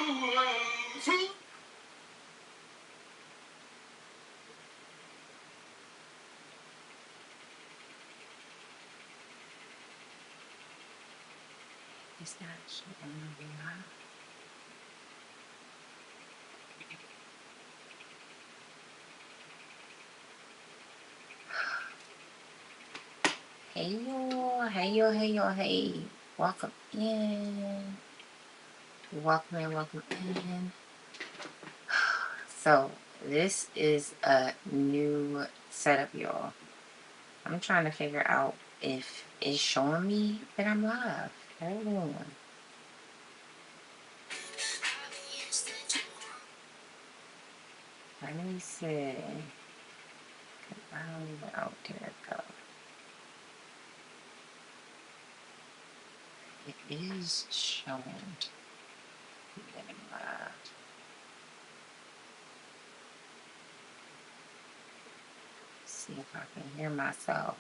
It's not showing me. Hey y'all, hey y'all, hey y'all, hey. Welcome in. Welcome in, welcome in. So, this is a new setup, y'all. I'm trying to figure out if it's showing me that I'm live. Hold on. Let me see. I don't even, oh, there it go. It is showing that I'm live. See if I can hear myself.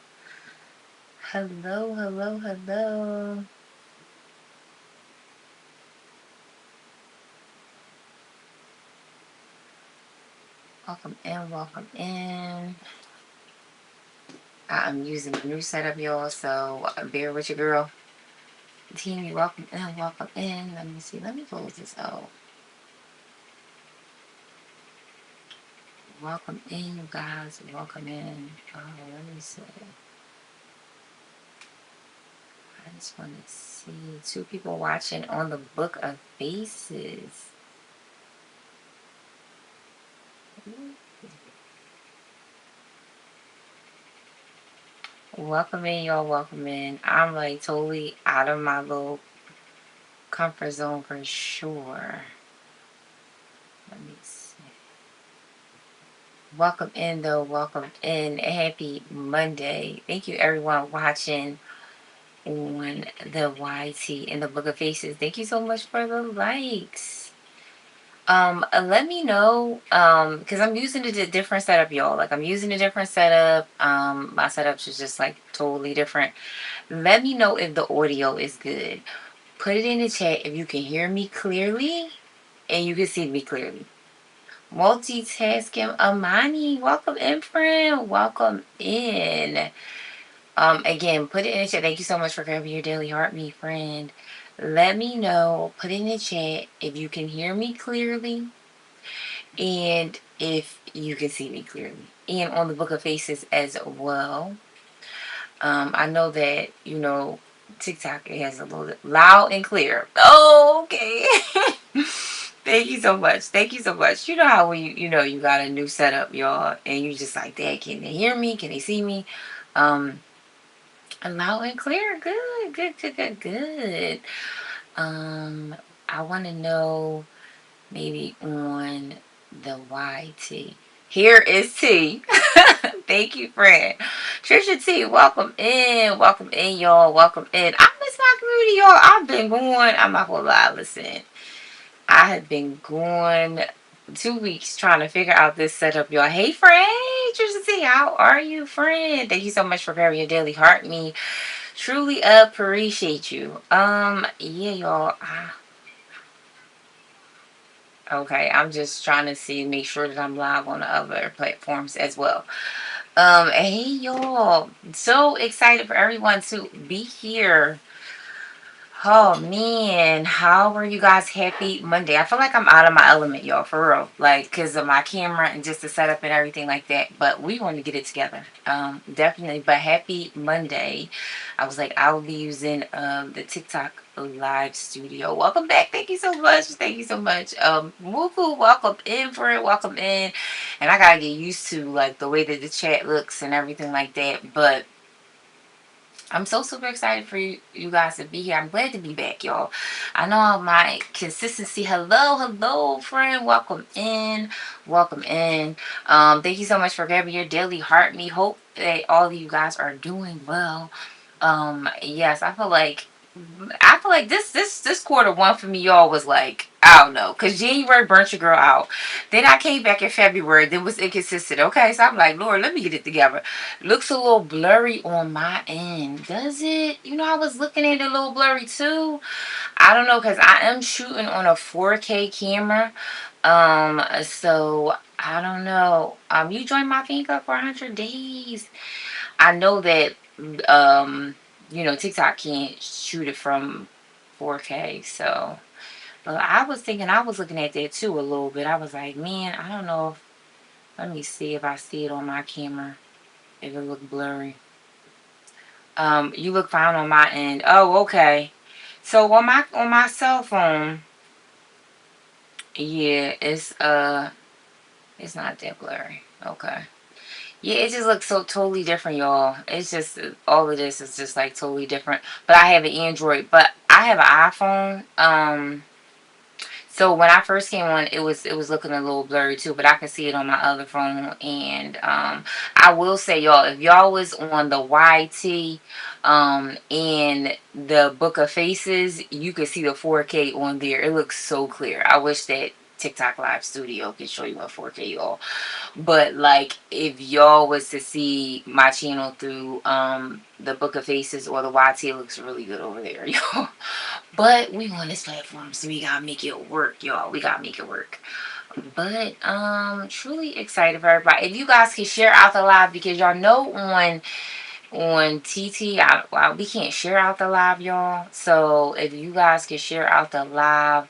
Hello, hello, hello. Welcome in, welcome in. I'm using a new setup, y'all, so bear with your girl. Team, welcome in, welcome in. Let me see, let me close this out. Welcome in, you guys, welcome in. Let me see. I just want to see 2 people watching on the Book of Faces. Welcome in, y'all, welcome in. I'm like totally out of my little comfort zone for sure. Let me see. Welcome in, though. Welcome in. Happy Monday. Thank you, everyone watching on the YT in the Book of Faces. Thank you so much for the likes. Let me know, because I'm using a different setup, y'all. Like, I'm using a different setup. My setups is just like totally different. Let me know if the audio is good. Put it in the chat if you can hear me clearly and you can see me clearly. Multitasking Amani, welcome in, friend. Welcome in. Again, put it in the chat. Thank you so much for grabbing your daily heart, me friend. Let me know. Put it in the chat if you can hear me clearly and if you can see me clearly. And on the Book of Faces as well. I know that, TikTok has a little loud and clear. Oh, okay. Thank you so much. Thank you so much. You know how when you got a new setup, y'all, and you just like, Dad, can they hear me? Can they see me? Loud and clear. Good, good, good, good, good. I want to know maybe on the YT. Here is T. Thank you, friend. Trisha T, welcome in. Welcome in, y'all. Welcome in. I miss my community, y'all. I've been going. I'm not gonna lie. Listen, I have been going 2 weeks trying to figure out this setup, y'all. Hey, friend. Trisha T, how are you, friend? Thank you so much for grabbing your daily heart. Me truly appreciate you. Yeah, y'all. Okay, I'm just trying to make sure that I'm live on the other platforms as well. Hey y'all, so excited for everyone to be here. Oh man, how were you guys? Happy Monday. I feel like I'm out of my element, y'all, for real. Like, because of my camera and just the setup and everything like that. But we want to get it together. Definitely. But happy Monday. I was like, I will be using the TikTok live studio. Welcome back. Thank you so much. Thank you so much. Wuku, welcome in for it. Welcome in. And I gotta get used to like the way that the chat looks and everything like that. But I'm so super excited for you guys to be here. I'm glad to be back, y'all. I know my consistency. Hello, hello, friend. Welcome in. Welcome in. Thank you so much for grabbing your daily heart. Me hope that all of you guys are doing well. Yes, I feel like this quarter one for me, y'all, was like I don't know, because January burnt your girl out. Then I came back in February. Then was inconsistent. Okay, so I'm like, Lord, let me get it together. Looks a little blurry on my end. Does it? You know, I was looking at it a little blurry too. I don't know, because I am shooting on a 4K camera. So I don't know. You joined my Think Up for 100 days. I know that, um, TikTok can't shoot it from 4K, so. But I was thinking, I was looking at that too a little bit. I was like, man, I don't know if, let me see if I see it on my camera, if it look blurry. You look fine on my end. Oh, okay. So on my cell phone, yeah, it's not that blurry. Okay. Yeah, it just looks so totally different, y'all. It's just all of this is just like totally different. But I have an Android, but I have an iPhone. So when I first came on, it was looking a little blurry too, but I can see it on my other phone. And I will say, y'all, if y'all was on the YT and the Book of Faces, you could see the 4K on there. It looks so clear. I wish that TikTok Live Studio could show you a 4K, y'all. But like, if y'all was to see my channel through the Book of Faces or the YT, it looks really good over there, y'all. But we on this platform, so we gotta make it work, y'all. We gotta make it work. But truly excited for everybody. If you guys can share out the live, because y'all know on TT, we can't share out the live, y'all. So if you guys can share out the live,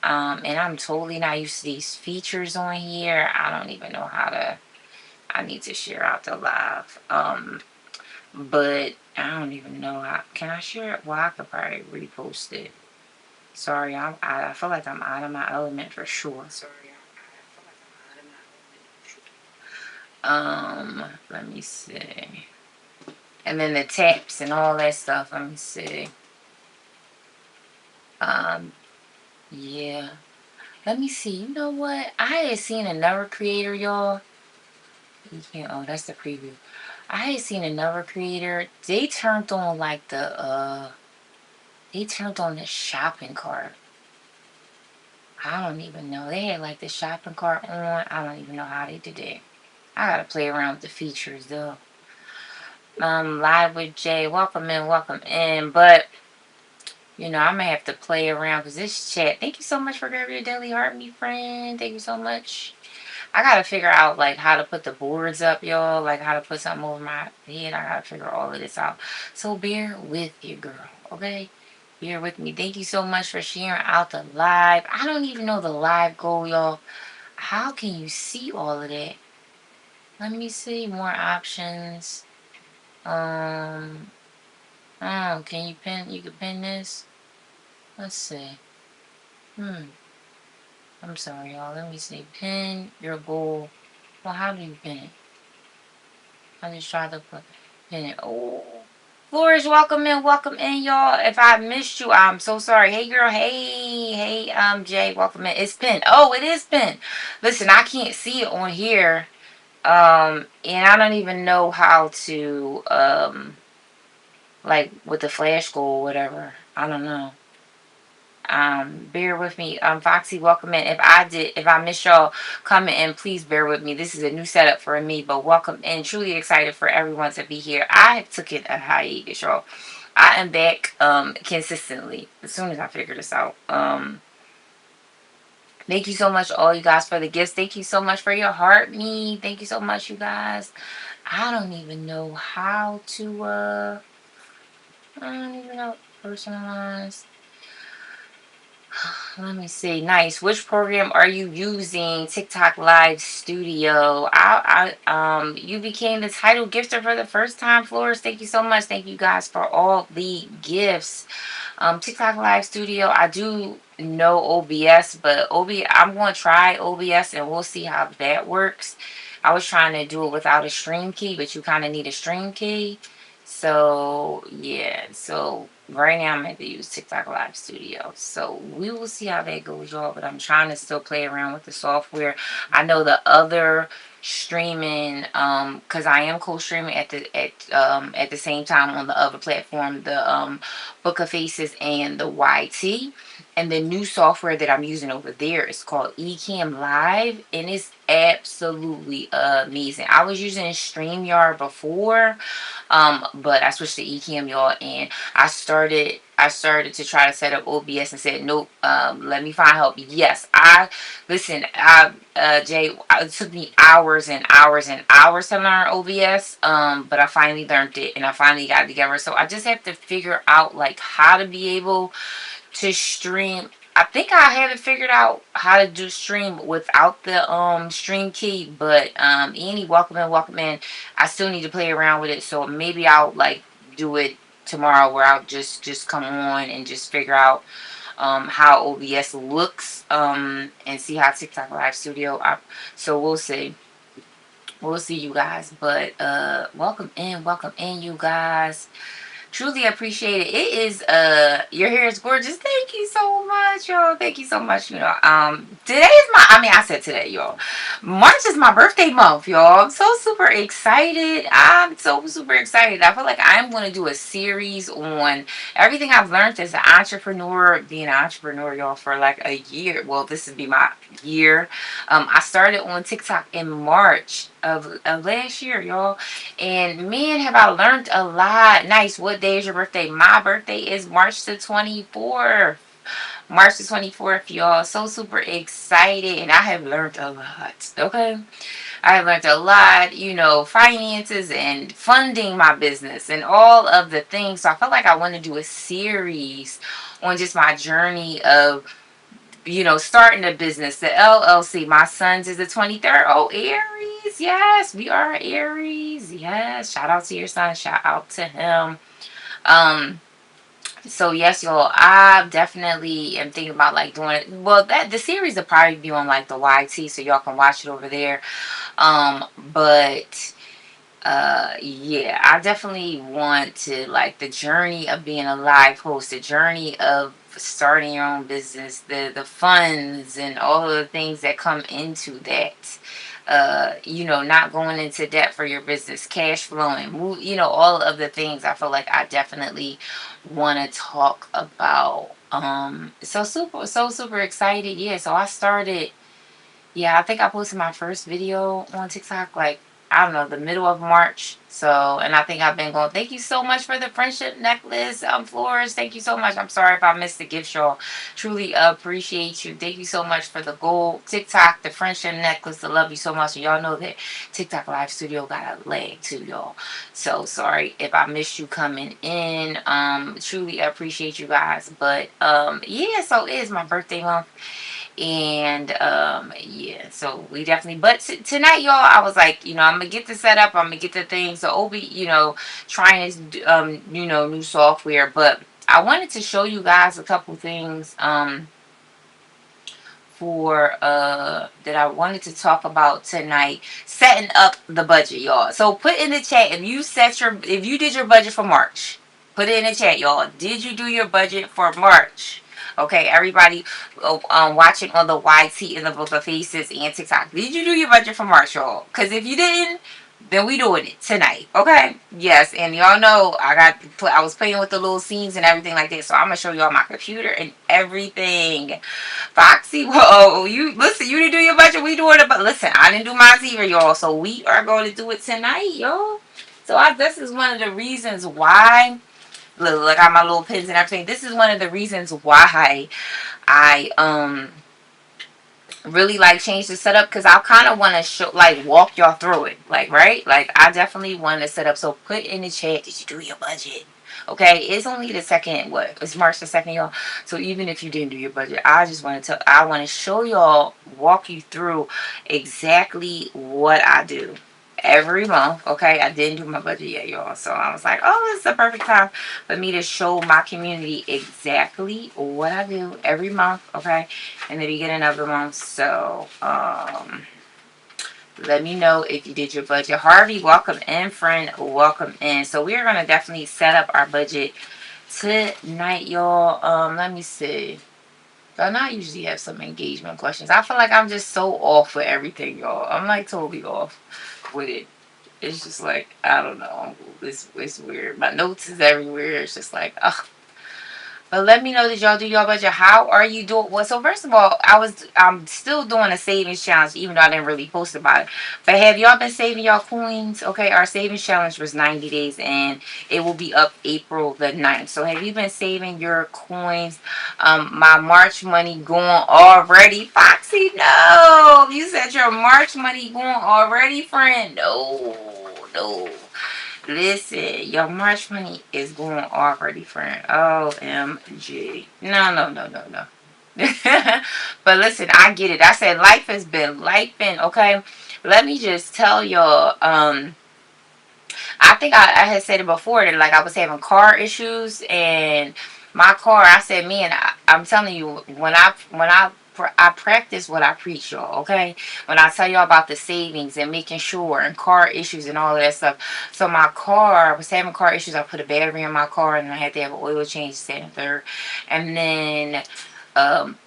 and I'm totally not used to these features on here. I don't even know how to. I need to share out the live. But I don't even know how. Can I share it? Well, I could probably repost it. Sorry, I feel like I'm out of my element for sure. Let me see. And then the taps and all that stuff. Let me see. Um, yeah. Let me see. You know what? I had seen another creator, y'all. You can't. Oh, that's the preview. I had seen another creator. They turned on like They turned on the shopping cart. I don't even know. They had like the shopping cart on. I don't even know how they did it. I gotta play around with the features though. Live with Jay. Welcome in, welcome in. But I'm gonna have to play around because this chat. Thank you so much for grabbing your daily heart, me friend. Thank you so much. I gotta figure out like how to put the boards up, y'all. Like how to put something over my head. I gotta figure all of this out. So bear with you, girl. Okay, bear with me. Thank you so much for sharing out the live. I don't even know the live goal, y'all. How can you see all of that? Let me see more options. Um. Oh, can you pin? You can pin this. Let's see. I'm sorry, y'all. Let me see. Pin your goal. Well, how do you pin it? I just tried to pin it. Oh, Flourish, welcome in, y'all. If I missed you, I'm so sorry. Hey, girl. Hey, Jay, welcome in. It's pinned. Oh, it is pinned. Listen, I can't see it on here. And I don't even know how to like with the flash goal or whatever. I don't know. Bear with me. Foxy, welcome in. If I miss y'all coming in, please bear with me. This is a new setup for me, but welcome in. Truly excited for everyone to be here. I took it a hiatus, y'all. I am back consistently as soon as I figure this out. Thank you so much, all you guys, for the gifts. Thank you so much for your heart, me. Thank you so much, you guys. I don't even know how to I don't even know personalize. Let me see. Nice. Which program are you using? TikTok Live Studio. You became the title gifter for the first time, Flores. Thank you so much. Thank you guys for all the gifts. TikTok Live Studio. I do know OBS, but I'm going to try OBS and we'll see how that works. I was trying to do it without a stream key, but you kind of need a stream key. So yeah, so right now I'm going to use TikTok Live Studio. So we will see how that goes, y'all. But I'm trying to still play around with the software. I know the other streaming, because I am co-streaming at the same time on the other platform, the Book of Faces and the YT. And the new software that I'm using over there is called Ecamm Live, and it's absolutely amazing. I was using StreamYard before, but I switched to Ecamm, y'all, and I started to try to set up OBS and said, nope, let me find help. Yes, Jay, it took me hours and hours and hours to learn OBS, but I finally learned it and I finally got it together. So I just have to figure out like how to be able to stream. I think I haven't figured out how to do stream without the stream key, but Annie, welcome in. I still need to play around with it, so maybe I'll like do it tomorrow where I'll just come on and just figure out how OBS looks and see how TikTok Live Studio. So we'll see. We'll see, you guys. But welcome in, you guys. Truly appreciate it. It is your hair is gorgeous. Thank you so much, y'all. Thank you so much. Today is I said today, y'all. March is my birthday month, y'all. I'm so super excited. I'm so super excited. I feel like I'm gonna do a series on everything I've learned as an entrepreneur, being an entrepreneur, y'all, for like a year. Well, this would be my year. I started on TikTok in March of last year, y'all. And man, have I learned a lot. Nice. What day is your birthday? My birthday is March the 24th. March the 24th, y'all. So super excited. And I have learned a lot. Okay. I have learned a lot, finances and funding my business and all of the things. So I felt like I want to do a series on just my journey of starting a business, the LLC. My son's is the 23rd. Oh, Aries. Yes, we are Aries. Yes. Shout out to your son. Shout out to him. So yes, y'all, I definitely am thinking about like doing it. Well, that the series will probably be on like the YT, so y'all can watch it over there. But yeah, I definitely want to like the journey of being a live host, the journey of starting your own business, the funds and all of the things that come into that. Not going into debt for your business, cash flowing, all of the things. I feel like I definitely want to talk about. So super excited. Yeah, so I started, yeah, I think I posted my first video on TikTok, like, I don't know, the middle of March. So, and I think I've been going, thank you so much for the friendship necklace, Flores. Thank you so much. I'm sorry if I missed the gift, y'all. Truly appreciate you. Thank you so much for the gold TikTok, the friendship necklace. I love you so much. And y'all know that TikTok Live Studio got a leg too, y'all. So sorry if I missed you coming in. Truly appreciate you guys. But yeah, so it is my birthday month. And yeah, so we definitely, but tonight, y'all, I was like, I'm gonna get the setup, I'm gonna get the thing. So Obi, trying this new software. But I wanted to show you guys a couple things for that I wanted to talk about tonight. Setting up the budget, y'all. So put in the chat if you did your budget for March. Put it in the chat, y'all. Did you do your budget for March? Okay, everybody watching on the YT and the Book of Faces and TikTok. Did you do your budget for March, y'all? Because if you didn't, then we doing it tonight. Okay? Yes, and y'all know I was playing with the little scenes and everything like that. So I'm gonna show y'all my computer and everything. Foxy, whoa, you listen, you didn't do your budget, we doing it, but listen, I didn't do mine either, y'all. So we are going to do it tonight, y'all. So this is one of the reasons why. Look, I got my little pins and everything. This is one of the reasons why I really like change the setup, because I kind of want to show, like, walk y'all through it, like, right, like I definitely want to set up. So put in the chat, did you do your budget? Okay, it's only the second, it's March the 2nd, y'all. So even if you didn't do your budget, I want to show y'all, walk you through exactly what I do every month. Okay, I didn't do my budget yet, y'all. So I was like, oh, this is the perfect time for me to show my community exactly what I do every month. Okay, in the beginning of the month. So let me know if you did your budget. Harvey, welcome in, friend. Welcome in. So we're gonna definitely set up our budget tonight, y'all. Let me see. And I usually have some engagement questions. I feel like I'm just so off with everything, y'all. I'm like totally off with it. It's just like I don't know. It's weird. My notes is everywhere. It's just like ugh. But let me know that y'all do y'all budget. How are you doing? Well, so first of all, I'm still doing a savings challenge, even though I didn't really post about it. But have y'all been saving y'all coins? Okay, our savings challenge was 90 days and it will be up April the 9th. So have you been saving your coins? My March money going already. Foxy, no. You said your March money going already, friend. No, no. Listen, your March money is going already, friend. OMG. No, no, no, no, no. But listen, I get it. I said life has been life been okay. Let me just tell y'all, I think I had said it before that like I was having car issues and my car. I said, man, I'm telling you, I practice what I preach, y'all. Okay, when I tell y'all about the savings and making sure and car issues and all of that stuff. So my car, I was having car issues. I put a battery in my car and I had to have an oil change, second and third, and then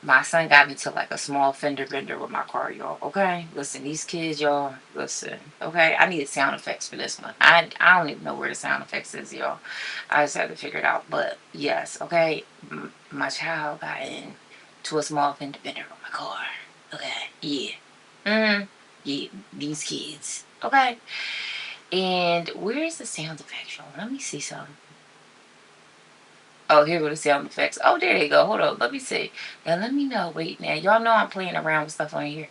my son got me to like a small fender bender with my car, y'all. Okay, listen, these kids, y'all, listen. Okay, I needed sound effects for this one. I don't even know where the sound effects is, y'all. I just had to figure it out. But yes, okay, my child got in to a small fender bender with my car. Okay, yeah, yeah, these kids. Okay, and where's the sound effects, y'all? Let me see something. Oh, here go the sound effects. Oh, there they go. Hold on. Let me see. Now let me know. Wait, now y'all know I'm playing around with stuff on here.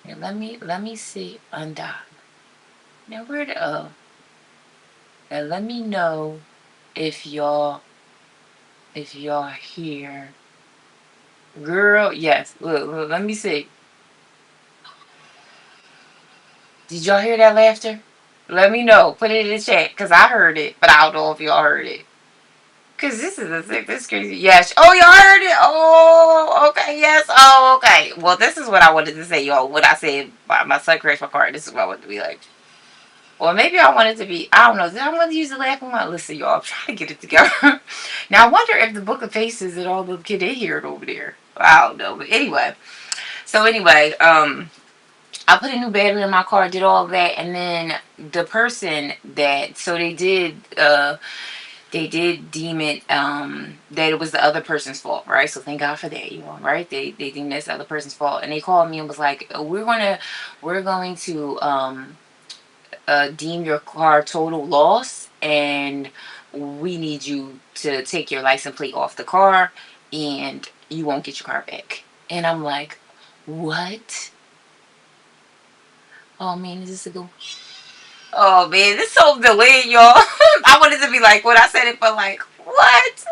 Now let me see. Undot. Now where the now let me know if y'all hear. Girl, yes. Look, let me see. Did y'all hear that laughter? Let me know. Put it in the chat because I heard it, but I don't know if y'all heard it. Cause this is the thing. This is crazy. Yes. Oh, y'all heard it. Oh, okay. Yes. Oh, okay. Well, this is what I wanted to say, y'all. What I said, my son crashed my car. This is what I wanted to be like. Well, maybe I wanted to be. I don't know. Did I want to use the laughing one? Listen, y'all. I'm trying to get it together. Now I wonder if the Book of Faces and all the kid they hear it over there. I don't know. But anyway. So anyway, I put a new battery in my car. Did all that, and then the person that so they did deem it that it was the other person's fault, right? So thank God for that, you know, right? They deemed that's the other person's fault, and they called me and was like, we're going to deem your car total loss, and we need you to take your license plate off the car, and you won't get your car back. And I'm like, what? Oh man, is this a good? Oh man, this so delayed, y'all. I wanted to be like what I said it, but like what?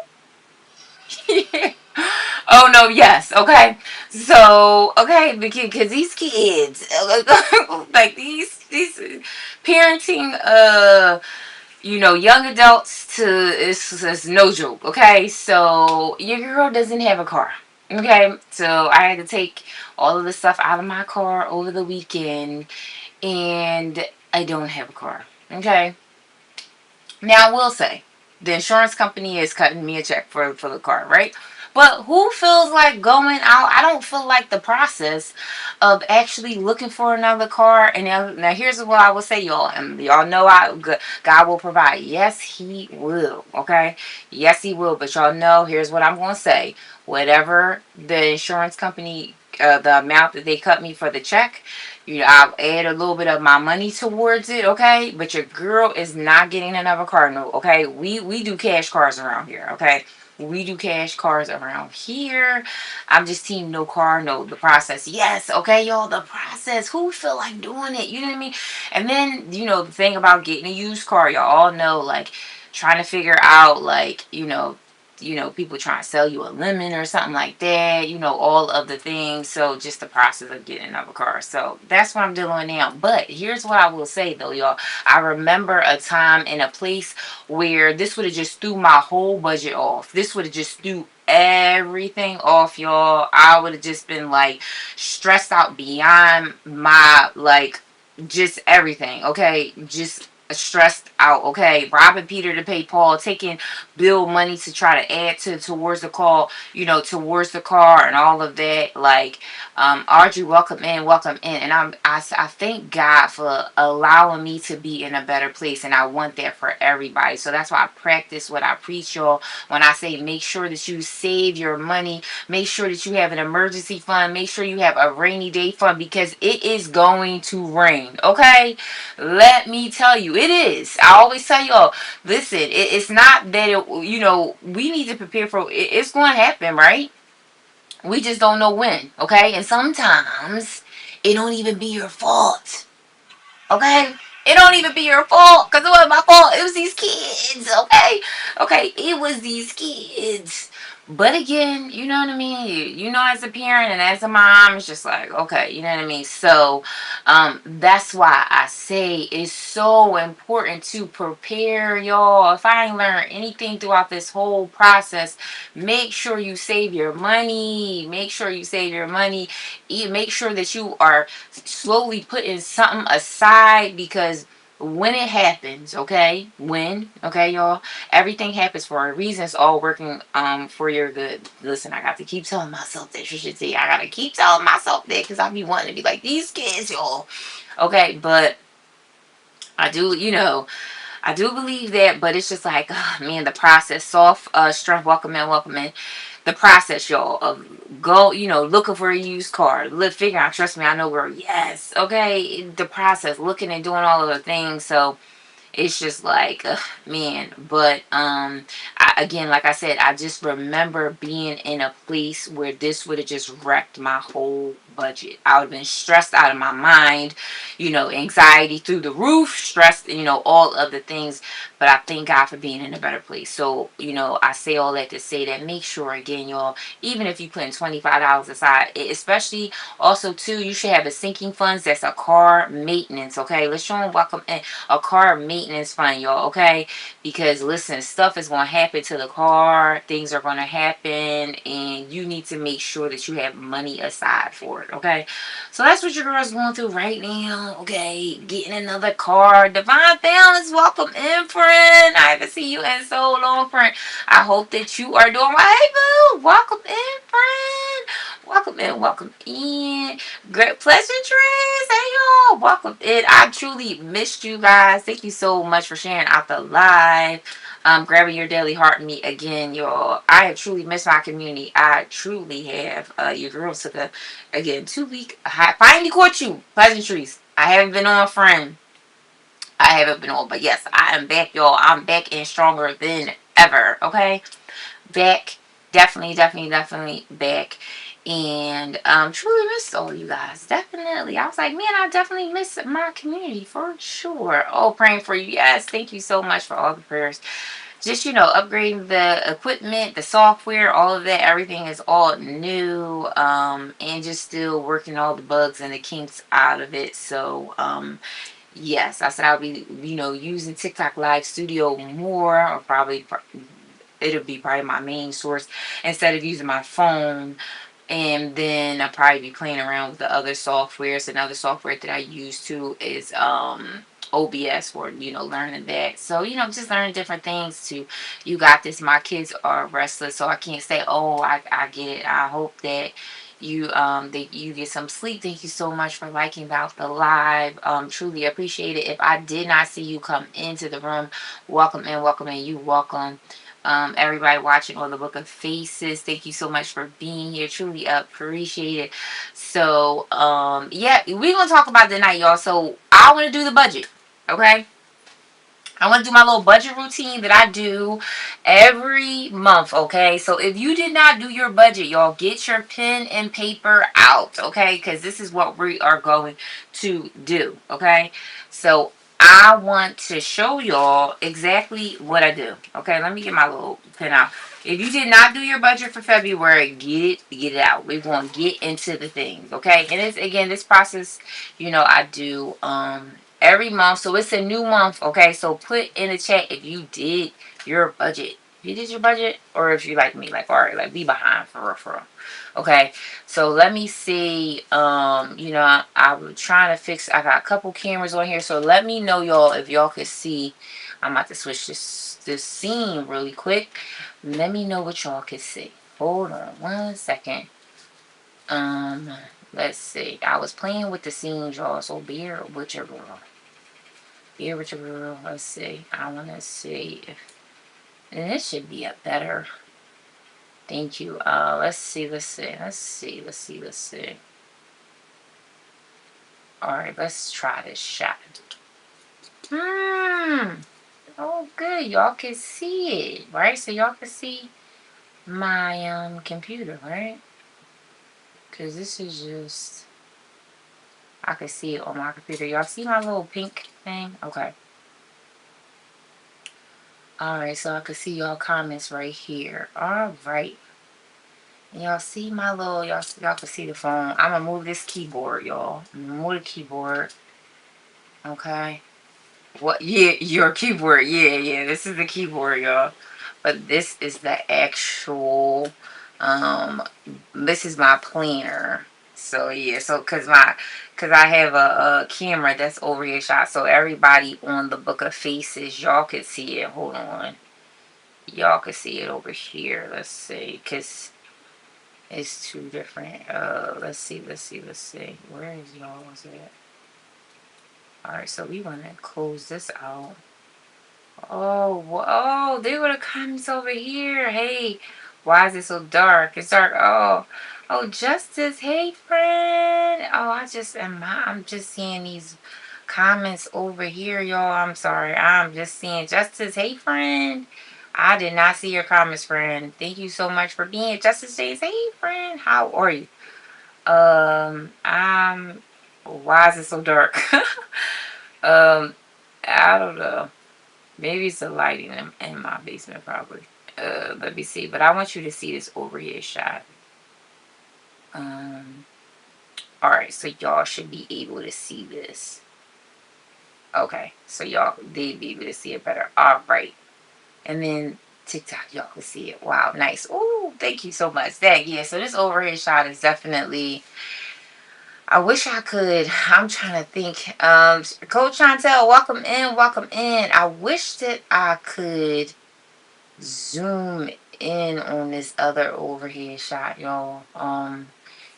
Oh no, yes, okay. So okay, because these kids, like these parenting, young adults to it's no joke. Okay, so your girl doesn't have a car. Okay, so I had to take all of the stuff out of my car over the weekend, and I don't have a car. Okay, now, I will say, the insurance company is cutting me a check for the car, right? But who feels like going out? I don't feel like the process of actually looking for another car. And now here's what I will say, y'all. And y'all know God will provide. Yes, He will. Okay? Yes, He will. But y'all know, here's what I'm going to say. Whatever the insurance company, the amount that they cut me for the check, I'll add a little bit of my money towards it, okay? But your girl is not getting another car, no, okay? We do cash cars around here, okay? We do cash cars around here. I'm just team no car, no the process. Yes, okay, y'all, the process. Who feel like doing it? You know what I mean? And then, the thing about getting a used car, y'all all know, like, trying to figure out, like, people trying to sell you a lemon or something like that, all of the things. So just the process of getting another car. So that's what I'm dealing with now. But here's what I will say though, y'all. I remember a time in a place where this would have just threw my whole budget off. This would have just threw everything off, y'all. I would have just been like stressed out beyond my like just everything. Okay. Just stressed out, okay, robbing Peter to pay Paul, taking bill money to try to add to towards the call, towards the car and all of that. Like, Audrey, welcome in, and I thank God for allowing me to be in a better place, and I want that for everybody. So that's why I practice what I preach, y'all. When I say make sure that you save your money, make sure that you have an emergency fund, make sure you have a rainy day fund, because it is going to rain, okay? Let me tell you, it is. I always tell y'all, listen, it's not that we need to prepare for it. It's going to happen, right? We just don't know when, okay? And sometimes it don't even be your fault. Okay? It don't even be your fault, because it wasn't my fault. It was these kids, okay? Okay, it was these kids. But again, you know what I mean? As a parent and as a mom, it's just like, okay, you know what I mean? So, that's why I say it's so important to prepare, y'all. If I ain't learned anything throughout this whole process, make sure you save your money. Make sure you save your money. Make sure that you are slowly putting something aside, because when it happens, okay, y'all, everything happens for a reason. It's all working for your good. Listen, I got to keep telling myself that. You should see, I gotta keep telling myself that, because I be wanting to be like these kids, y'all. Okay, but I do, I do believe that, but it's just like, oh, man, the process. Soft strength, welcome in. The process, y'all, of go, looking for a used car, figuring out, trust me, I know where, yes, okay, the process, looking and doing all of the things. So it's just like, man. But again, like I said, I just remember being in a place where this would have just wrecked my whole budget. I would have been stressed out of my mind, anxiety through the roof, stressed, all of the things. But I thank God for being in a better place. So, I say all that to say that, make sure, again, y'all, even if you put in $25 aside, especially also too, you should have a sinking funds. That's a car maintenance, okay? Let's show them welcome in a car maintenance fund, y'all, okay? Because listen, stuff is going to happen to the car, things are going to happen, and you need to make sure that you have money aside for it, okay? So that's what your girl's going through right now, okay? Getting another car. Divine Balance, welcome in, friend. I haven't seen you in so long, friend. I hope that you are doing right. Hey, boo. Welcome in, friend. Welcome in. Great pleasantries. Hey, y'all. Welcome in. I truly missed you guys. Thank you so much for sharing out the live. Grabbing your daily heart meet again, y'all. I have truly missed my community. I truly have. Your girls took a, again, 2 week. I finally caught you. Pleasantries. I haven't been on, friend. I haven't been on, but yes, I am back, y'all. I'm back and stronger than ever. Okay, back, definitely back, and truly missed all you guys. Definitely, I was like, man, I definitely miss my community for sure. Oh, praying for you. Yes, thank you so much for all the prayers. Just upgrading the equipment, the software, all of that, everything is all new, and just still working all the bugs and the kinks out of it. So yes, I said I'll be using TikTok Live Studio more, or probably it'll be probably my main source instead of using my phone. And then I'll probably be playing around with the other softwares. Another software that I use too is OBS for learning that. So just learning different things too. You got this. My kids are restless, so I can't say, oh, I get it. I hope that you get some sleep. Thank you so much for liking out the live. Truly appreciate it. If I did not see you come into the room, welcome in. You welcome. Everybody watching on the Book of Faces, thank you so much for being here. Truly appreciate it. So, yeah, we're gonna talk about the night, y'all. So I want to do the budget. Okay, I want to do my little budget routine that I do every month, okay? So if you did not do your budget, y'all, get your pen and paper out, okay? Because this is what we are going to do, okay? So I want to show y'all exactly what I do, okay? Let me get my little pen out. If you did not do your budget for February, get it out. We're going to get into the things, okay? And it's, again, this process, I do every month. So it's a new month, okay? So put in the chat if you did your budget. If you did your budget, or if you like me, like, all right, like, be behind for real, for real. Okay, so let me see. I'm trying to fix. I got a couple cameras on here, so let me know, y'all, if y'all could see. I'm about to switch this scene really quick. Let me know what y'all can see. Hold on 1 second. Um, let's see. I was playing with the scenes, y'all. So bear with your girl. Bear with your girl. Let's see. I want to see if, and this should be a better. Thank you. Let's see. All right, let's try this shot. Oh, good. Y'all can see it, right? So y'all can see my computer, right? Cause this is just, I can see it on my computer. Y'all see my little pink thing? Okay. All right, so I can see y'all comments right here. All right. Y'all see my little, y'all can see the phone. I'm gonna move this keyboard, y'all. I'm gonna move the keyboard. Okay. What? Yeah, your keyboard. Yeah. This is the keyboard, y'all. But this is the actual. Um, this is my planner. So yeah, cause I have a camera that's over here shot, so everybody on the Book of Faces, y'all could see it. Hold on, y'all could see it over here. Let's see, cause it's two different. Let's see. Where is y'all? Was it? All right, so we want to close this out. Oh, they were the comments over here. Hey, why is it so dark? It's dark. Oh, Justice. Hey, friend. Oh, I'm just seeing these comments over here, y'all. I'm sorry. I'm just seeing Justice. Hey, friend. I did not see your comments, friend. Thank you so much for being Justice Days. Hey, friend. How are you? Why is it so dark? um, I don't know. Maybe it's the lighting in my basement, probably. Let me see. But I want you to see this overhead shot. Um, all right, so y'all should be able to see this. Okay, so they'd be able to see it better. All right, and then TikTok, y'all can see it. Wow, nice. Oh, thank you so much. Yeah. So this overhead shot is definitely. I wish I could. I'm trying to think. Coach Chantel, welcome in. Welcome in. I wish that I could zoom in on this other overhead shot, y'all.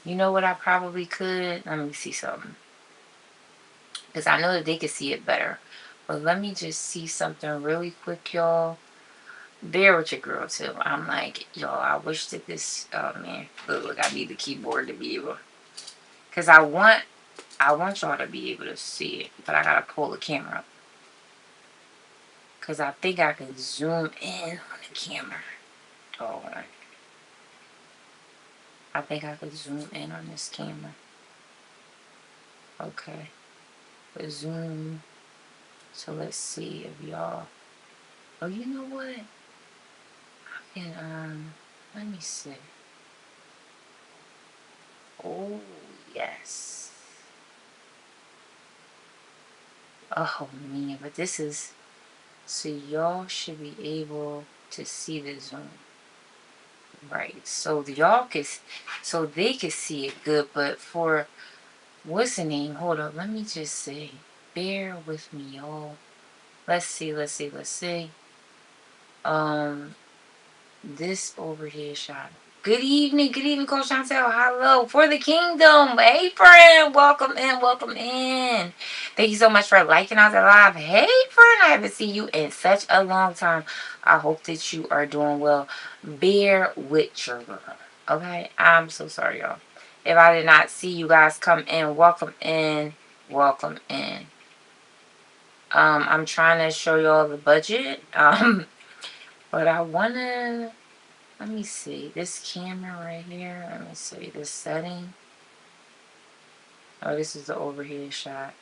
You know what I probably could? Let me see something. Because I know that they could see it better. But let me just see something really quick, y'all. Bear with your girl, too. I'm like, y'all, I wish that this, oh, man. Look, I need the keyboard to be able. Because I want y'all to be able to see it. But I got to pull the camera up. Because I think I can zoom in on the camera. Oh, I think I could zoom in on this camera. Okay. Zoom. So let's see if y'all. Oh, you know what? I can let me see. Oh yes. Oh man, but this is, so y'all should be able to see the zoom. Right. So so they can see it good, but for what's the name? Hold up, let me just say. Bear with me, y'all. Let's see. Um this over here shot. Good evening, Coach Chantel. Hello for the kingdom. Hey, friend, welcome in. Thank you so much for liking out the live. Hey, friend, I haven't seen you in such a long time. I hope that you are doing well. Bear with your girl. Okay, I'm so sorry, y'all. If I did not see you guys come in, welcome in. I'm trying to show y'all the budget. But I wanna. Let me see. This camera right here. Let me see. This setting. Oh, this is the overhead shot.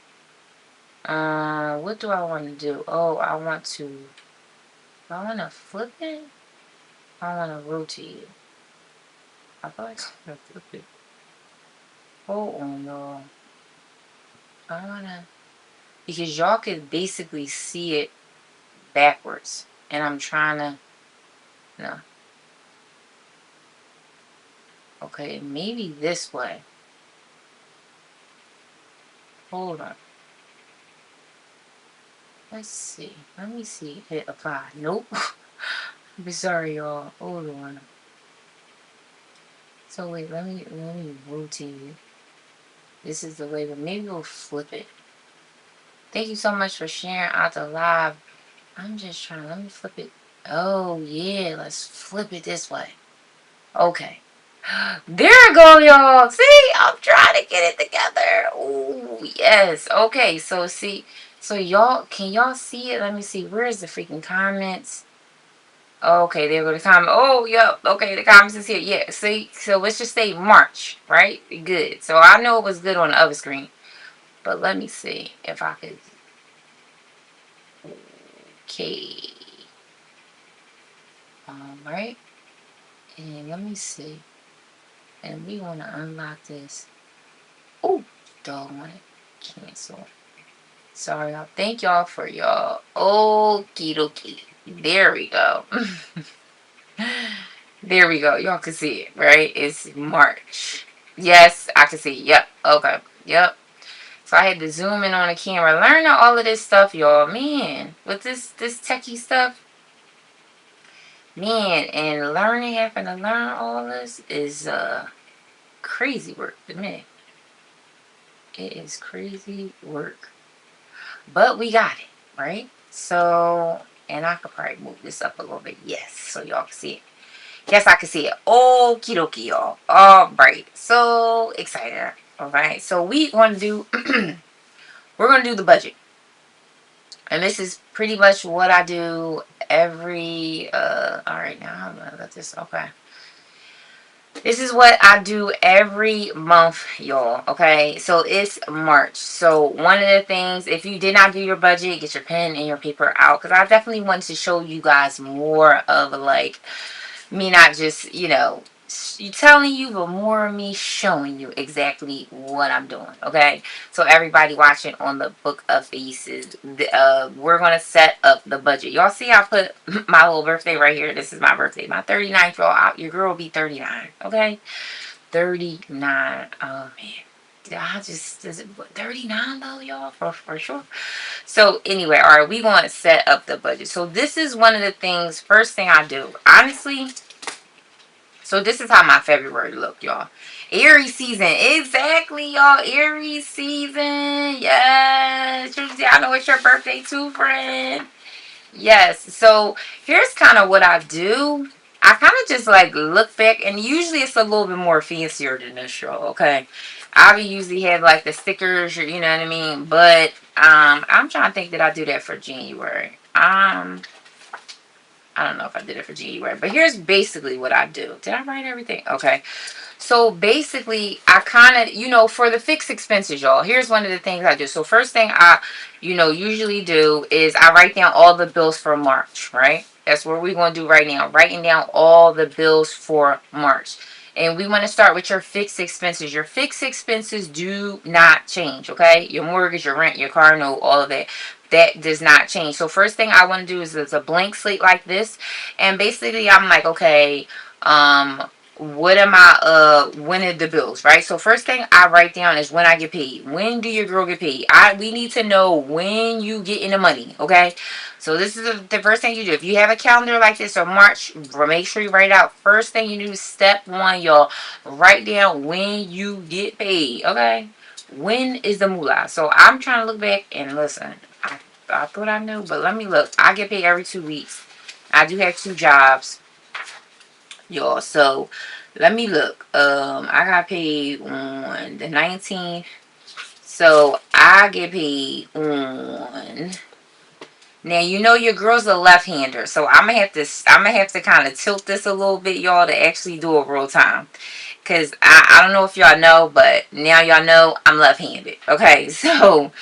What do I want to do? Oh, I want to. Do I want to flip it? I want to rotate it. I thought I was going to flip it. Hold on, y'all. I want to. Because y'all could basically see it backwards. And I'm trying to. No. Okay, maybe this way. Hold on. Let's see. Let me see. Hit apply. Nope. I'm sorry, y'all. Hold on. So wait, let me rotate it. This is the way, but maybe we'll flip it. Thank you so much for sharing out the live. I'm just trying. Let me flip it. Oh yeah, let's flip it this way. Okay. There we go, y'all. See, I'm trying to get it together. Oh yes. Okay. So see, so y'all, can y'all see it? Let me see. Where is the freaking comments? Okay, there go the comment. Oh, yep. Okay, the comments is here. Yeah. See, so let's just say March, right? Good. So I know it was good on the other screen, but let me see if I could. Okay. Right. And let me see. And we want to unlock this. Oh, doggone it. Cancel. Sorry, y'all. Thank y'all for y'all. Okie dokie. There we go. There we go. Y'all can see it, right? It's March. Yes, I can see. Yep. Okay. Yep. So I had to zoom in on the camera. Learning all of this stuff, y'all. Man, with this techie stuff, man, and learning, having to learn all this is crazy work to me. It is crazy work. But we got it, right? So, and I could probably move this up a little bit. Yes, so y'all can see it. Yes, I can see it. Okie dokie, y'all. All right. So excited. All right. So we want to do, we're going to do the budget. And this is pretty much what I do every, all right, now I'm going to let this, okay. This is what I do every month, y'all. Okay, so it's March. So one of the things, if you did not do your budget, get your pen and your paper out, because I definitely want to show you guys more of like me, not just, telling you, but more of me showing you exactly what I'm doing. Okay, so everybody watching on the Book of Faces, we're gonna set up the budget. Y'all see, I put my little birthday right here. This is my birthday, my 39th. Y'all, your girl will be 39. Okay, 39. Oh man, I just is it 39 though, y'all, for sure. So anyway, all right, we going to set up the budget. So this is one of the things. First thing I do, honestly. So this is how my February look, y'all. Aries season. Exactly, y'all. Aries season. Yes. Tuesday, I know it's your birthday too, friend. Yes. So here's kind of what I do. I kind of just like look back, and usually it's a little bit more fancier than this, y'all. Okay. I would usually have like the stickers, you know what I mean? But I'm trying to think that I do that for January. I don't know if I did it for January, but here's basically what I do. Did I write everything? Okay. So basically, I kind of, for the fixed expenses, y'all, here's one of the things I do. So first thing I, usually do is I write down all the bills for March, right? That's what we're going to do right now. Writing down all the bills for March. And we want to start with your fixed expenses. Your fixed expenses do not change, okay? Your mortgage, your rent, your car note, all of that. That does not change. So first thing I want to do is it's a blank slate like this. And basically I'm like, okay, what am I when are the bills, right? So first thing I write down is when I get paid. When do your girl get paid? We need to know when you get in the money, okay? So this is the first thing you do. If you have a calendar like this or March, make sure you write out. First thing you do, step one, y'all, write down when you get paid, okay? When is the moolah? So I'm trying to look back and listen. I thought I knew, but let me look. I get paid every 2 weeks. I do have two jobs, y'all. So let me look. I got paid on the 19th. So I get paid on. Now your girl's a left-hander, so I'm gonna have to kind of tilt this a little bit, y'all, to actually do it real time. Cause I don't know if y'all know, but now y'all know I'm left-handed. Okay, so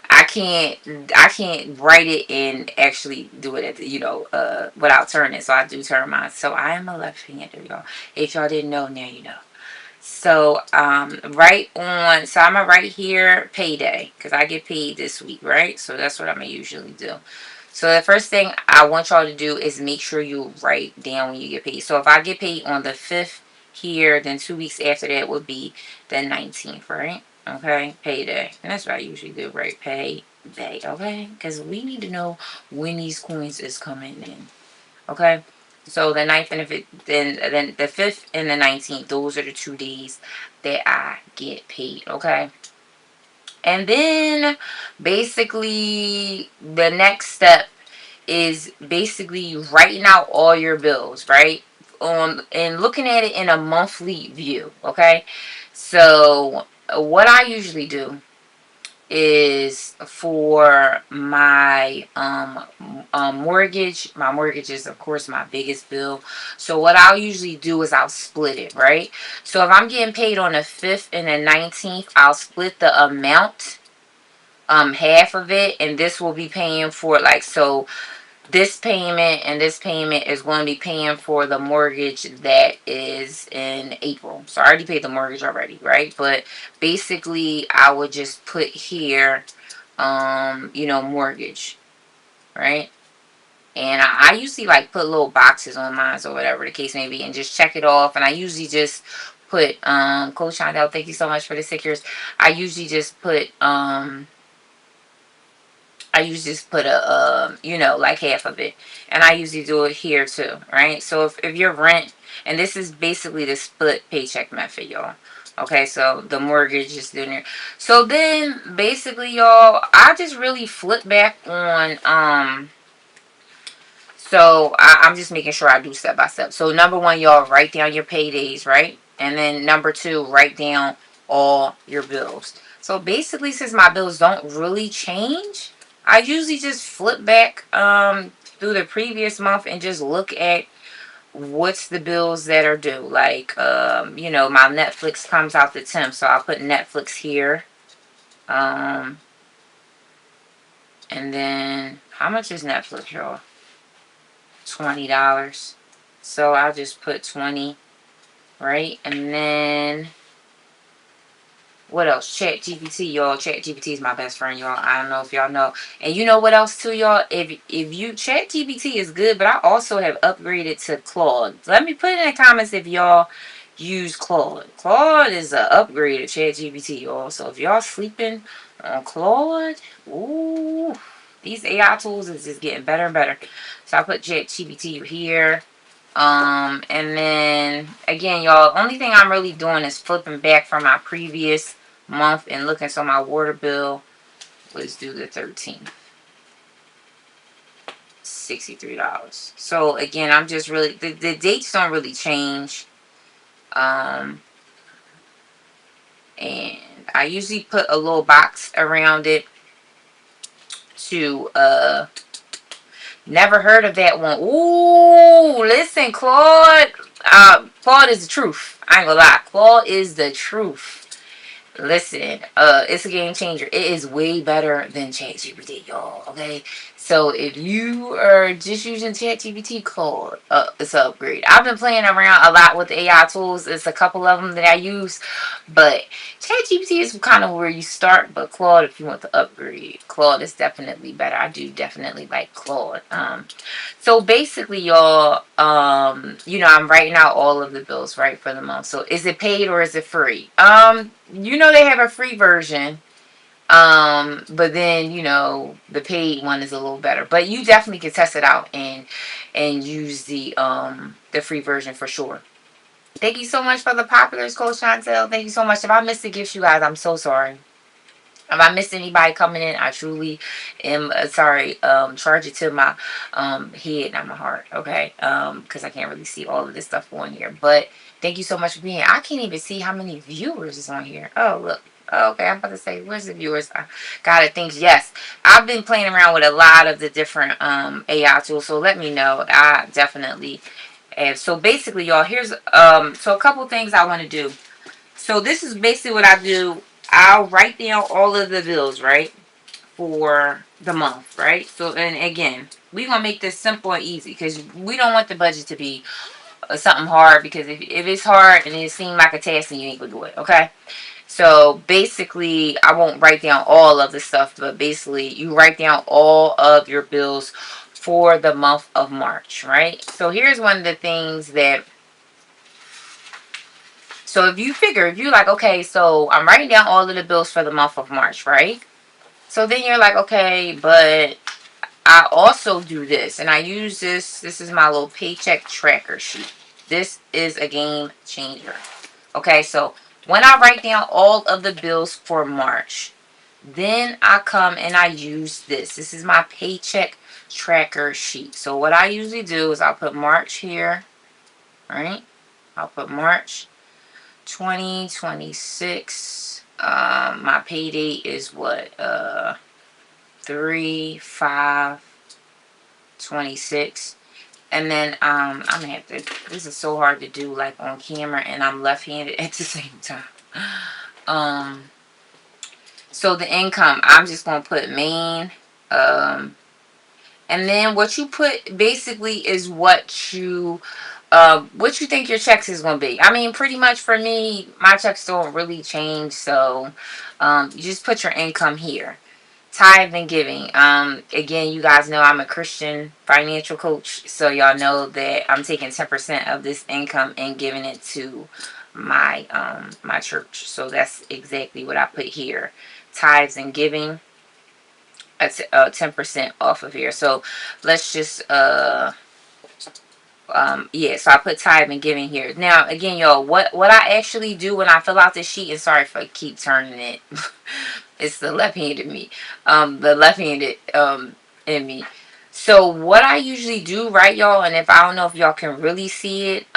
I can't write it and actually do it at without turning. So I do turn mine. So I am a left-hander, y'all. If y'all didn't know, now you know. So right on. So I'm gonna write here payday because I get paid this week, right? So that's what I'm gonna usually do. So the first thing I want y'all to do is make sure you write down when you get paid. So if I get paid on the 5th here, then 2 weeks after that would be the 19th, right? Okay, payday. And that's what I usually do, right? Pay day, okay? Because we need to know when these coins is coming in, okay? So the 9th and then the 5th and the 19th, those are the 2 days that I get paid, okay? And then basically the next step is basically writing out all your bills, right? And looking at it in a monthly view, okay? So what I usually do is for my mortgage. My mortgage is of course my biggest bill. So what I'll usually do is I'll split it, right? So if I'm getting paid on the 5th and the 19th, I'll split the amount, half of it, and this will be paying for, like, so this payment and this payment is going to be paying for the mortgage that is in April. So I already paid the mortgage already, right? But basically I would just put here, mortgage, right? And I usually like put little boxes on mine or whatever the case may be and just check it off. And I usually just put, Coach Shondell, thank you so much for the stickers. I usually just put, like half of it. And I usually do it here too, right? So if your rent, and this is basically the split paycheck method, y'all. Okay, so the mortgage is doing it. So then basically, y'all, I just really flip back on, so I'm just making sure I do step by step. So number one, y'all, write down your paydays, right? And then number two, write down all your bills. So basically, since my bills don't really change, I usually just flip back through the previous month and just look at what's the bills that are due. Like, my Netflix comes out the 10th, so I'll put Netflix here. And then, how much is Netflix, y'all? $20. So I'll just put 20, right? And then what else? Chat GPT, y'all. Chat GPT is my best friend, y'all. I don't know if y'all know. And you know what else too, y'all? If you Chat GPT is good, but I also have upgraded to Claude. Let me put in the comments if y'all use Claude. Claude is an upgrade of Chat GPT, y'all. So if y'all sleeping on Claude, ooh, these AI tools is just getting better and better. So I put Chat GPT here. And then again, y'all, only thing I'm really doing is flipping back from my previous month and looking. So my water bill was due the 13th, $63. So again, I'm just really, the dates don't really change. And I usually put a little box around it to, never heard of that one. Ooh, listen, Claude. Claude is the truth. I ain't gonna lie. Claude is the truth. Listen, it's a game changer. It is way better than ChatGPT, y'all. Okay, so if you are just using ChatGPT, Claude, it's an upgrade. I've been playing around a lot with the AI tools. It's a couple of them that I use, but ChatGPT is kind of where you start. But Claude, if you want the upgrade, Claude is definitely better. I do definitely like Claude. So basically, y'all, I'm writing out all of the bills, right, for the month. So is it paid or is it free? They have a free version. But then, the paid one is a little better. But you definitely can test it out and use the free version for sure. Thank you so much for the populars, Coach Chantel. Thank you so much. If I missed the gifts, you guys, I'm so sorry. If I missed anybody coming in, I truly am sorry. Charge it to my head, not my heart, okay? Because I can't really see all of this stuff on here. But thank you so much for being here. I can't even see how many viewers is on here. Oh, look. Oh, okay, I'm about to say, where's the viewers? I got it. Thanks. Yes, I've been playing around with a lot of the different AI tools. So let me know. I definitely have. So basically, y'all, here's so a couple things I want to do. So this is basically what I do. I'll write down all of the bills, right, for the month, right? So, and again, we're going to make this simple and easy because we don't want the budget to be something hard, because if it's hard and it seems like a task, then you ain't going to do it, okay? So basically, I won't write down all of the stuff, but basically, you write down all of your bills for the month of March, right? So here's one of the things that, so if you figure, if you're like, okay, so I'm writing down all of the bills for the month of March, right? So then you're like, okay, but I also do this, and I use this. This is my little paycheck tracker sheet. This is a game changer. Okay, so when I write down all of the bills for March, then I come and I use this. This is my paycheck tracker sheet. So what I usually do is I'll put March here, right? I'll put March 2026. My pay date is what? 3/5/26. And then I'm gonna have to, this is so hard to do like on camera, and I'm left-handed at the same time. Um so the income, I'm just gonna put main. And then what you put basically is what you think your checks is gonna be. I mean, pretty much for me, my checks don't really change, so you just put your income here. Tithe and giving. Again, you guys know I'm a Christian financial coach, so y'all know that I'm taking 10% of this income and giving it to my church. So that's exactly what I put here. Tithes and giving. That's 10% off of here. So let's just yeah, so I put time and giving here. Now again, y'all, what I actually do when I fill out this sheet, and sorry if I keep turning it. It's the left-handed me. The left-handed in me. So what I usually do, right, y'all, and if I don't know if y'all can really see it,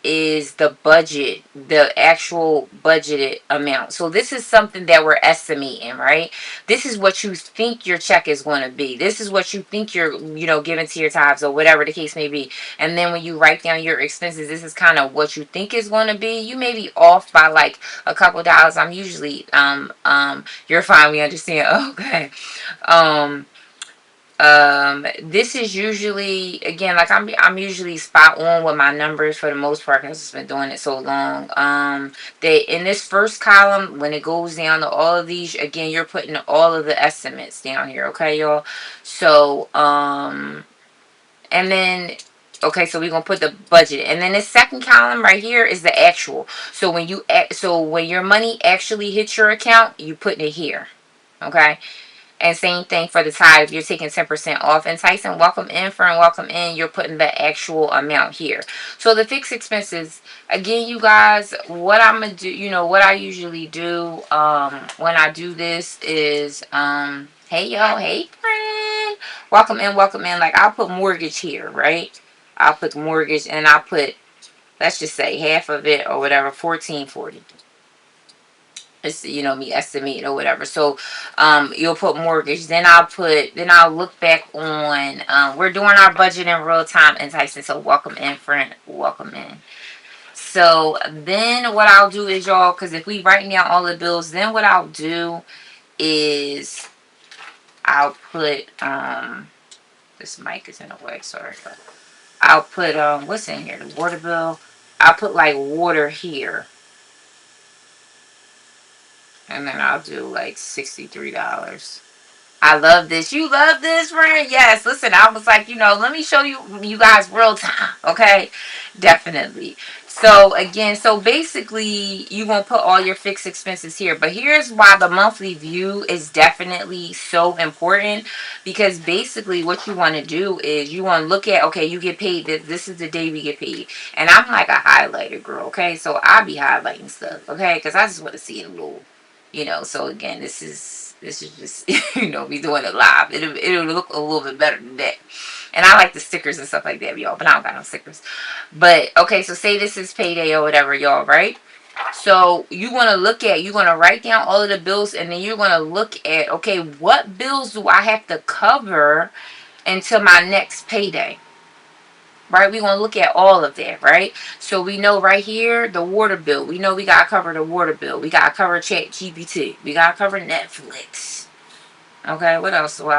is the budget, the actual budgeted amount. So this is something that we're estimating, right? This is what you think your check is going to be. This is what you think you're, giving to your tithes or whatever the case may be. And then when you write down your expenses, this is kind of what you think is going to be. You may be off by like a couple dollars. I'm usually you're fine. We understand. Okay. Um, this is usually, again, like I'm usually spot on with my numbers for the most part because I've been doing it so long. That in this first column, when it goes down to all of these, again, you're putting all of the estimates down here. Okay, y'all. So, and then, okay, so we're gonna put the budget, and then the second column right here is the actual. So when your money actually hits your account, you put it here. Okay. And same thing for the tithe. You're taking 10% off. And Tyson, welcome in. Fern, welcome in. You're putting the actual amount here. So the fixed expenses, again, you guys, what I'm going to do, what I usually do when I do this is, hey, y'all, hey, friend. Welcome in, welcome in. Like, I'll put mortgage here, right? I'll put mortgage, and I'll put, let's just say half of it or whatever, 1440. It's me estimate or whatever. So you'll put mortgage, then I'll look back on we're doing our budget in real time, and Tyson, so welcome in, friend, welcome in. So then what I'll do is, y'all, because if we write down all the bills, then what I'll do is I'll put this mic is in the way, sorry. I'll put what's in here, the water bill. I'll put like water here, and then I'll do like $63. I love this. You love this, friend? Yes. Listen, I was like, let me show you guys real time. Okay. Definitely. So again, so basically you won't put all your fixed expenses here, but here's why the monthly view is definitely so important, because basically what you want to do is you want to look at, okay, you get paid, this is the day we get paid. And I'm like a highlighter girl. Okay. So I'll be highlighting stuff. Okay. Cause I just want to see it a little, so again, this is just, me doing it live. It'll look a little bit better than that. And I like the stickers and stuff like that, y'all, but I don't got no stickers. But, okay, so say this is payday or whatever, y'all, right? So you're going to write down all of the bills, and then you're going to look at, okay, what bills do I have to cover until my next payday? Right, we're going to look at all of that, right? So we know right here, the water bill. We know we got to cover the water bill. We got to cover ChatGPT. We got to cover Netflix. Okay, what else do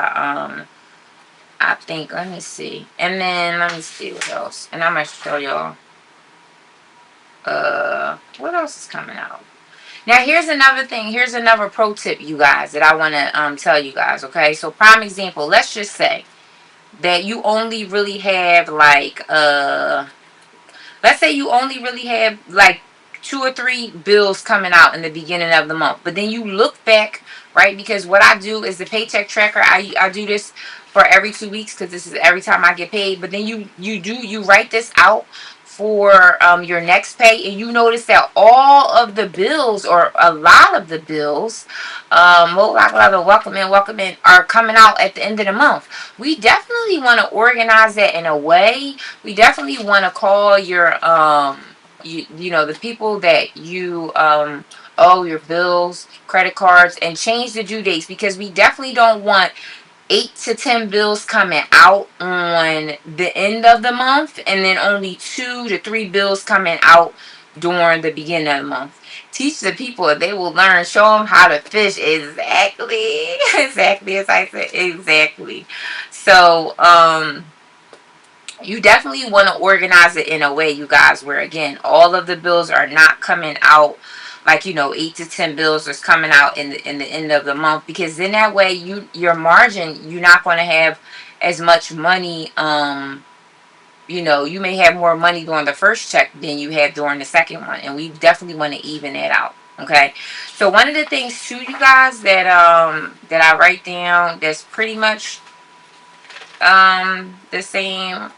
I think, let me see. And then, let me see what else. And I'm going to show y'all, what else is coming out? Now, here's another thing. Here's another pro tip, you guys, that I want to tell you guys. Okay, so prime example. Let's just say that you only really have like let's say you only really have like 2 or 3 bills coming out in the beginning of the month, but then you look back, right? Because what I do is the paycheck tracker. I do this for every 2 weeks because this is every time I get paid. But then you write this out for your next pay, and you notice that all of the bills, or a lot of the bills, welcome in, are coming out at the end of the month. We definitely want to organize that in a way. We definitely want to call your you know, the people that you owe your bills, credit cards, and change the due dates, because we definitely don't want 8 to 10 bills coming out on the end of the month, and then only 2 to 3 bills coming out during the beginning of the month. Teach the people, and they will learn. Show them how to fish. Exactly. Exactly as I said. Exactly. So you definitely want to organize it in a way, you guys, where again, all of the bills are not coming out, like, you know, 8 to 10 bills is coming out in the end of the month, because then that way your margin, you're not going to have as much money. You know, you may have more money during the first check than you have during the second one, and we definitely want to even that out. Okay, so one of the things too, you guys, that I write down, that's pretty much the same,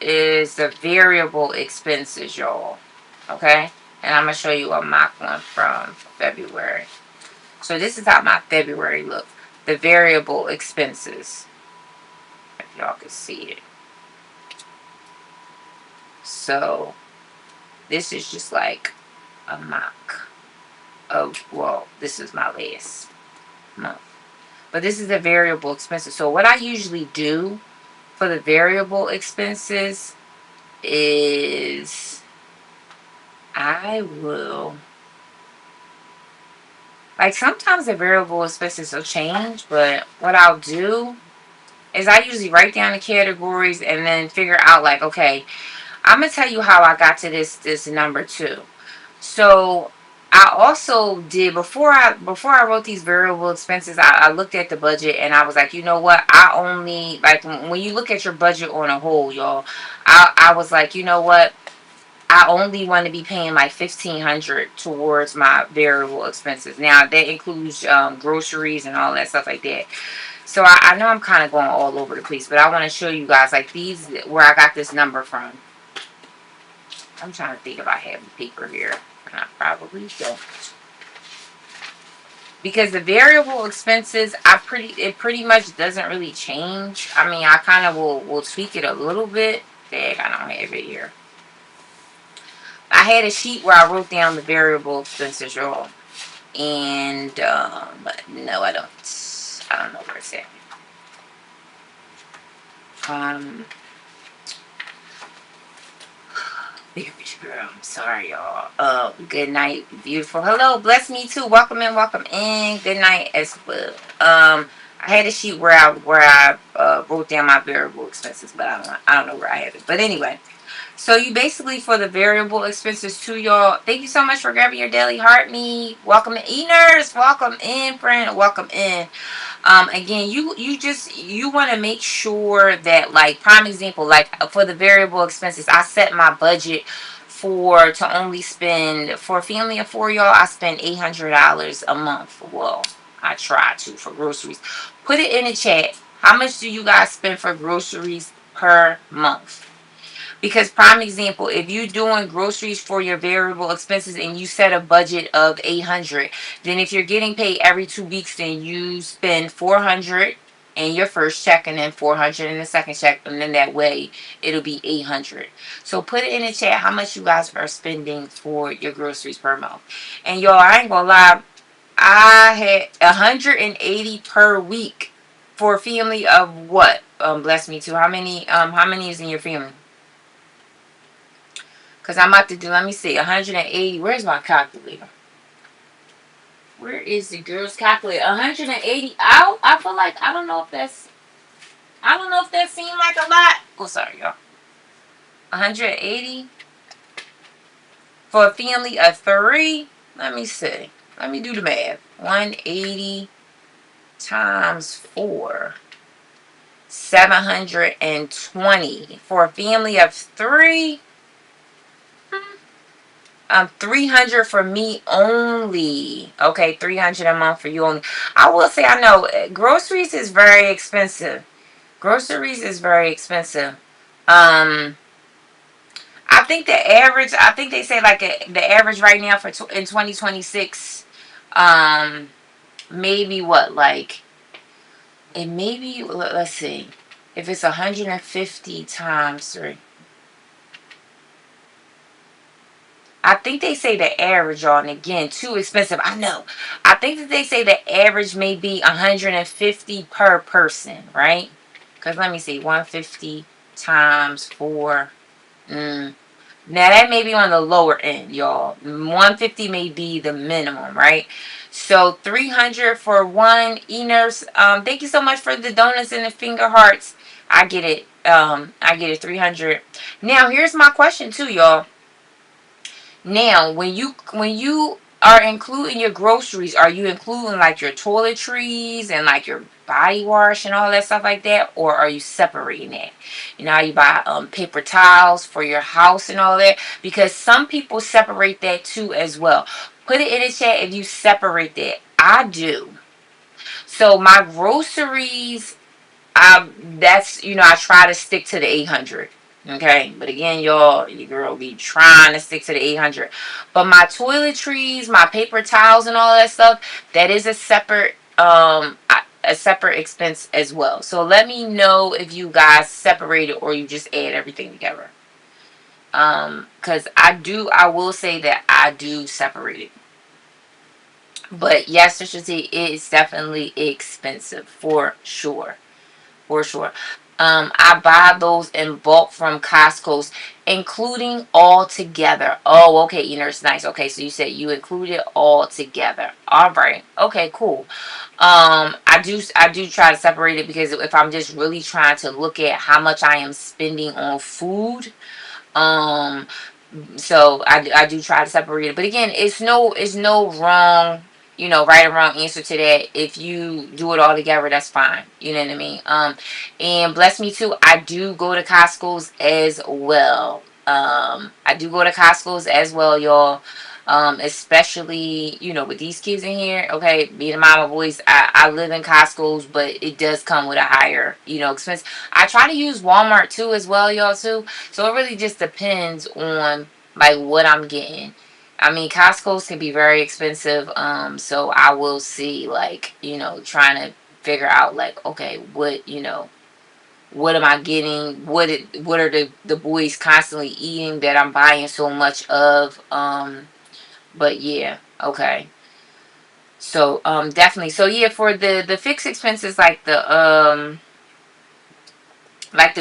is the variable expenses, y'all. Okay, and I'm gonna show you a mock one from February. So this is how my February looked. The variable expenses, if y'all can see it. So this is just like a mock of, well, this is my last month, but this is the variable expenses. So what I usually do for the variable expenses is I will, like, sometimes the variable expenses will change, but what I'll do is I usually write down the categories and then figure out, like, okay, I'm gonna tell you how I got to this number too. So I also did, before I wrote these variable expenses, I looked at the budget and I was like, you know what? I only, like, when you look at your budget on a whole, y'all, I was like, you know what? I only want to be paying like 1,500 towards my variable expenses. Now that includes groceries and all that stuff like that. So I know I'm kind of going all over the place, but I want to show you guys, like, these, where I got this number from. I'm trying to think if I have the paper here, and I probably don't, because the variable expenses, it pretty much doesn't really change. I mean, I kind of will tweak it a little bit. Dang, I don't have it here. I had a sheet where I wrote down the variable expenses, y'all. And no, I don't. I don't know where it's at. Um, Beverage girl. I'm sorry, y'all. Good night, beautiful. Hello, bless me too. Welcome in, welcome in. Good night as well. I had a sheet where I wrote down my variable expenses, but I don't know where I have it. But anyway, so you basically, for the variable expenses too, y'all. Thank you so much for grabbing your daily heart me. Welcome in, E-Nurse. Welcome in, friend. Welcome in. Again, you want to make sure that, like, prime example, like, for the variable expenses, I set my budget to only spend, for a family of 4, y'all, I spend $800 a month. Well, I try to, for groceries. Put it in the chat. How much do you guys spend for groceries per month? Because prime example, if you're doing groceries for your variable expenses and you set a budget of 800, then if you're getting paid every 2 weeks, then you spend 400 in your first check and then 400 in the second check, and then that way it'll be 800. So put it in the chat how much you guys are spending for your groceries per month. And y'all, I ain't gonna lie, I had 180 per week for a family of what? Bless me too. How many is in your family? Because I'm about to do, let me see, 180. Where's my calculator? Where is the girl's calculator? 180 out? I feel like, I don't know if that seemed like a lot. Oh, sorry, y'all. 180 for a family of 3. Let me see. Let me do the math. 180 times 4. 720 for a family of 3. 300 for me only. Okay, 300 a month for you only. I will say, I know groceries is very expensive. Groceries is very expensive. Um, I think the average. I think they say like the average right now for in 2026. Maybe what, like, it maybe, let's see, if it's 150 times 3. I think they say the average on, again, too expensive. I know. I think that they say the average may be 150 per person, right? Because let me see, 150 times 4. Mm. Now that may be on the lower end, y'all. 150 may be the minimum, right? So 300 for one e-nurse. Thank you so much for the donuts and the finger hearts. I get it. I get it. 300. Now here's my question too, y'all. Now, when you are including your groceries, are you including like your toiletries and like your body wash and all that stuff like that, or are you separating that? You know, you buy paper towels for your house and all that, because some people separate that too as well. Put it in the chat if you separate that. I do. So my groceries, that's, I try to stick to the 800. Okay, but again, y'all, your girl be trying to stick to the 800. But my toiletries, my paper towels, and all that stuff, that is a separate expense as well. So let me know if you guys separate it or you just add everything together. Because I will say that I do separate it. But yes, Sister T, it is definitely expensive for sure. For sure. I buy those in bulk from Costco's, including all together. Oh, okay, it's nice. Okay, so you said you include it all together. All right. Okay, cool. I do try to separate it, because if I'm just really trying to look at how much I am spending on food, um, so I do try to separate it. But again, it's no wrong, right or wrong answer to that. If you do it all together, that's fine. You know what I mean? And bless me too, I do go to Costco's as well. I do go to Costco's as well, y'all. Especially, with these kids in here. Okay, being a mama voice, I live in Costco's, but it does come with a higher, expense. I try to use Walmart too as well, y'all too. So it really just depends on like what I'm getting. I mean, Costco's can be very expensive. So I will see, like, trying to figure out like, okay, what am I getting? What are the boys constantly eating that I'm buying so much of? But yeah, okay. So definitely. So yeah, for the fixed expenses, like the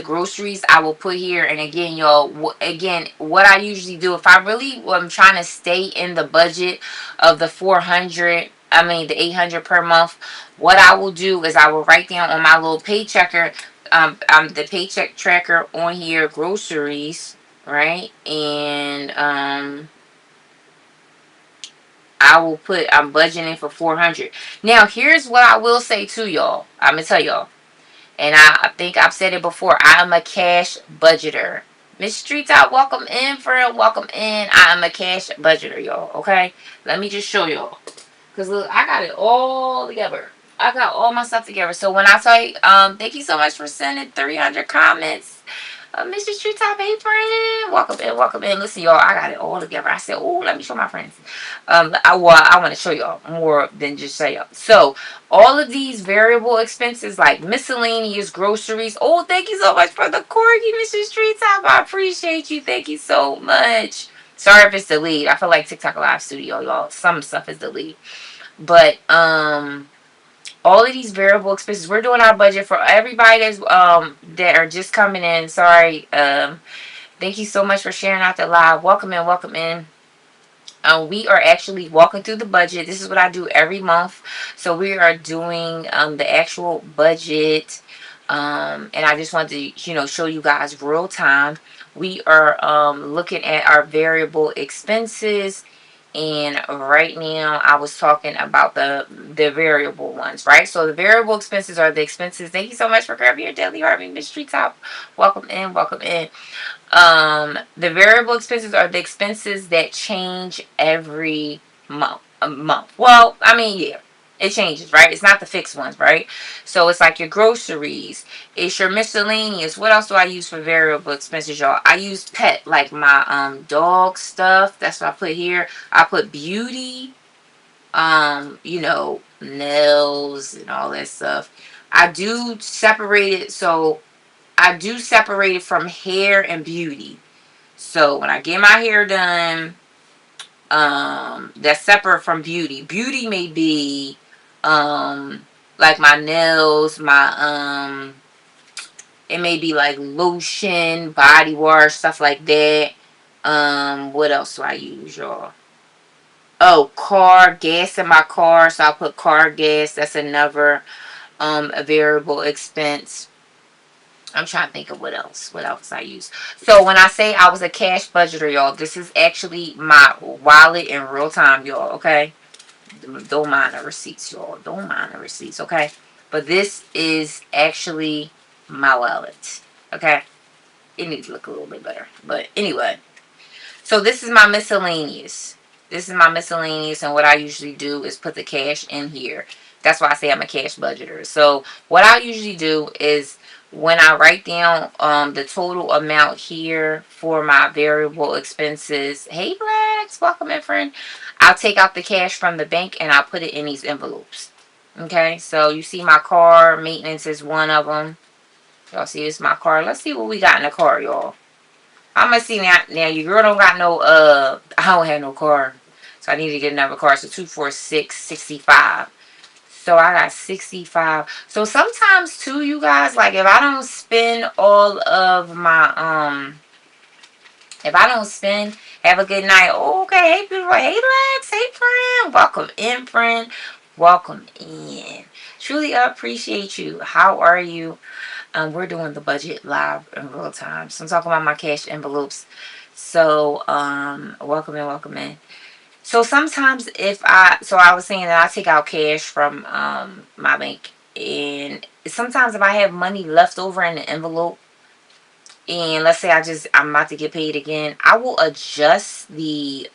groceries, I will put here. And again, y'all, again, what I usually do, if I really am trying to stay in the budget of the 400, I mean the 800 per month, what I will do is I will write down on my little paychecker, the paycheck tracker on here, groceries, right? And I will put, I'm budgeting for 400. Now here's what I will say to y'all. I'm gonna tell y'all, and I think I've said it before. I am a cash budgeter. Miss Streets out, welcome in, friend. Welcome in. I am a cash budgeter, y'all. Okay? Let me just show y'all. Because look, I got it all together. I got all my stuff together. So when I say, thank you so much for sending 300 comments. Mr. Street Top, hey friend. Welcome in, welcome in. Listen, y'all, I got it all together. I said, oh, let me show my friends. I want to show y'all more than just say y'all. So all of these variable expenses like miscellaneous groceries. Oh, thank you so much for the corgi, Mr. Street Top. I appreciate you. Thank you so much. Sorry if it's the lead. I feel like TikTok Live Studio, y'all. Some stuff is the lead. But all of these variable expenses, we're doing our budget for everybody that are just coming in. Sorry. Thank you so much for sharing out the live. Welcome in, welcome in. We are actually walking through the budget. This is what I do every month. So we are doing the actual budget. And I just wanted to, show you guys real time. We are looking at our variable expenses. And right now I was talking about the variable ones, right? So the variable expenses are the expenses. Thank you so much for grabbing your daily Harvey Mystery Top. Welcome in, welcome in. The variable expenses are the expenses that change every month. A month. Well, I mean, yeah, it changes, right? It's not the fixed ones, right? So it's like your groceries. It's your miscellaneous. What else do I use for variable expenses, y'all? I use pet, like my dog stuff. That's what I put here. I put beauty, nails and all that stuff. I do separate it. So I do separate it from hair and beauty. So when I get my hair done, that's separate from beauty. Beauty may be like my nails, it may be like lotion, body wash, stuff like that. What else do I use, y'all? Oh, car gas in my car, so I'll put car gas. That's another a variable expense. I'm trying to think of what else I use. So when I say I was a cash budgeter, y'all, this is actually my wallet in real time, y'all, okay? Don't mind the receipts, y'all. Don't mind the receipts, okay? But this is actually my wallet, okay? It needs to look a little bit better. But anyway, so this is my miscellaneous. This is my miscellaneous, and what I usually do is put the cash in here. That's why I say I'm a cash budgeter. So what I usually do is when I write down the total amount here for my variable expenses. Hey, Lex, welcome in, friend. I'll take out the cash from the bank and I'll put it in these envelopes. Okay, so you see my car maintenance is one of them. Y'all see this is my car. Let's see what we got in the car, y'all. I'm gonna see now. Now your girl don't got no. I don't have no car, so I need to get another car. So 246.65. So I got 65. So sometimes too, you guys, like if I don't spend all of my if I don't spend, have a good night. Oh, okay, hey people, hey Lex, hey friend, welcome in, friend, welcome in. Truly appreciate you. How are you? We're doing the budget live in real time. So I'm talking about my cash envelopes. So, welcome in, welcome in. So sometimes so I was saying that I take out cash from my bank, and sometimes if I have money left over in the envelope, and let's say I'm about to get paid again, I will adjust the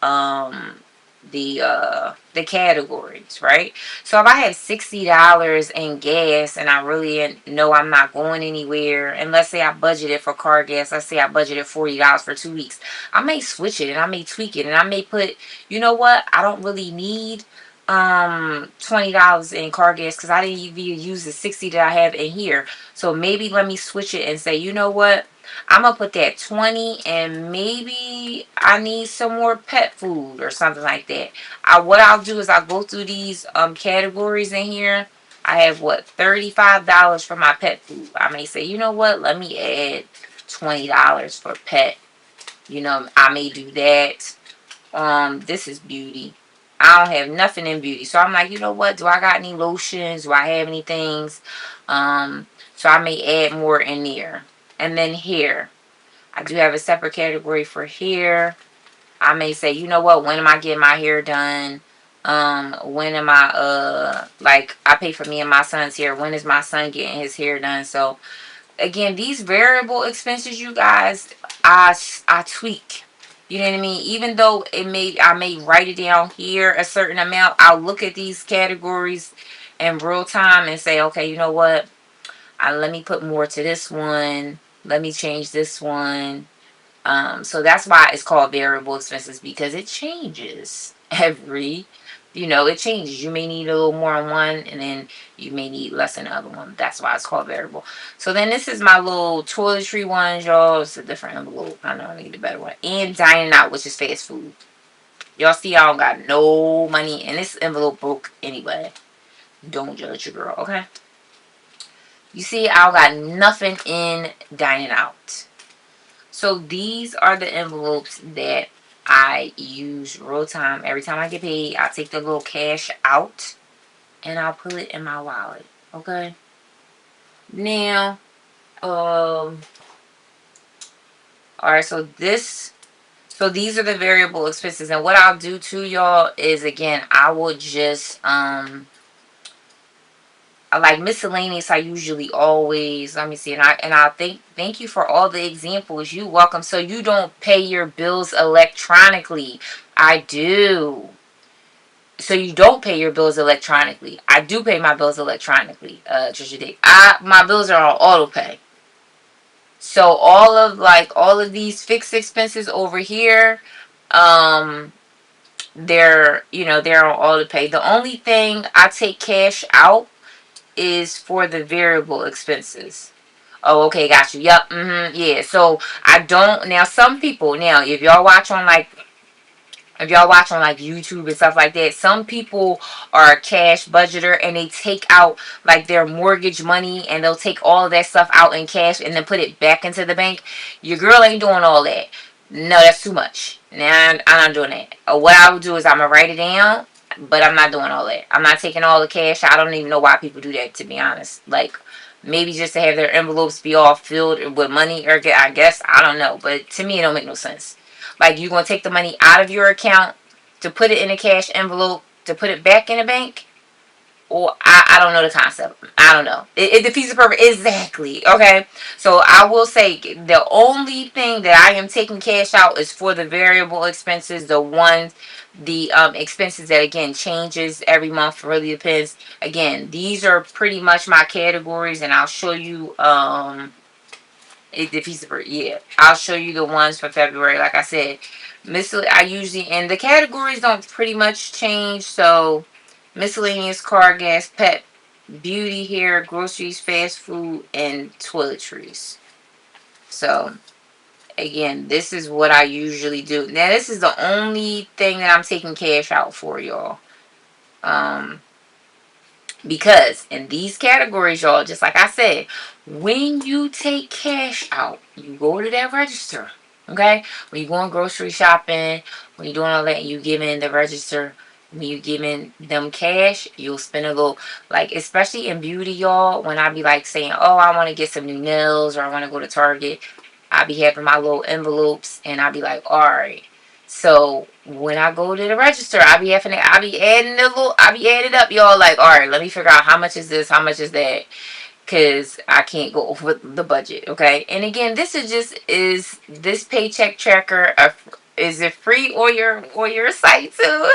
categories, right? So if I have $60 in gas and I really know I'm not going anywhere, and let's say I budgeted for car gas, let's say I budgeted $40 for 2 weeks, I may switch it and I may tweak it and I may put, you know what, I don't really need $20 in car gas because I didn't even use the 60 that I have in here. So maybe let me switch it and say, you know what, I'm gonna put that 20 and maybe I need some more pet food or something like that. What I'll do is I'll go through these categories in here. I have what, $35 for my pet food. I may say, you know what, let me add $20 for pet. I may do that. This is beauty. I don't have nothing in beauty. So I'm like, you know what? Do I got any lotions? Do I have any things? So I may add more in there. And then hair. I do have a separate category for hair. I may say, you know what? When am I getting my hair done? When am I like I pay for me and my son's hair. When is my son getting his hair done? So again, these variable expenses, you guys, I tweak. You know what I mean? Even though I may write it down here a certain amount, I'll look at these categories in real time and say, okay, you know what? Let me put more to this one. Let me change this one. So that's why it's called variable expenses, because it changes it changes. You may need a little more on one and then you may need less in the other one. That's why it's called variable. So then this is my little toiletry ones, y'all. It's a different envelope. I know I need a better one. And dining out, which is fast food. Y'all see I don't got no money, and this envelope broke anyway. Don't judge your girl, okay? You see I don't got nothing in dining out. So these are the envelopes that I use real time. Every time I get paid, I take the little cash out and I'll put it in my wallet. Okay. Now, all right. So So these are the variable expenses. And what I'll do to y'all is, again, I will just I like miscellaneous. I usually always, let me see, and I thank you for all the examples. You welcome. So you don't pay your bills electronically. I do. So you don't pay your bills electronically. I do pay my bills electronically. Trisha D. My bills are on auto pay. So all of these fixed expenses over here, um, they're on auto pay. The only thing I take cash out is for the variable expenses. Oh, okay, got you. Yep. Yeah. So I don't now. Some people now, if y'all watch on like YouTube and stuff like that, some people are a cash budgeter and they take out like their mortgage money and they'll take all of that stuff out in cash and then put it back into the bank. Your girl ain't doing all that. No, that's too much. Nah, I'm not doing that. What I would do is I'm gonna write it down, but I'm not doing all that. I'm not taking all the cash. I don't even know why people do that, to be honest. Like, maybe just to have their envelopes be all filled with money, or I guess I don't know. But to me, it don't make no sense. Like, you gonna take the money out of your account to put it in a cash envelope to put it back in a bank? Or I don't know the concept. I don't know. It defeats the purpose. Exactly. Okay. So I will say the only thing that I am taking cash out is for the variable expenses, the expenses that again changes every month. Really depends. Again, these are pretty much my categories, and I'll show you if he's yeah, I'll show you the ones for February. Like I said, I usually, and the categories don't pretty much change. So miscellaneous, car, gas, pet, beauty, hair, groceries, fast food, and toiletries. So again, this is what I usually do. Now this is the only thing that I'm taking cash out for, y'all. Um, Because in these categories, y'all, just like I said, when you take cash out, you go to that register. Okay? When you're going grocery shopping, when you're doing all that, you give in the register. When you give in them cash, you'll spend a little, like, especially in beauty, y'all, when I be like saying, oh, I want to get some new nails or I want to go to Target, I be having my little envelopes and I be like, all right. So when I go to the register, I be adding up, y'all. Like, all right, let me figure out how much is this, how much is that, because I can't go over the budget. Okay, and again, is this paycheck tracker? Is it free or your site too?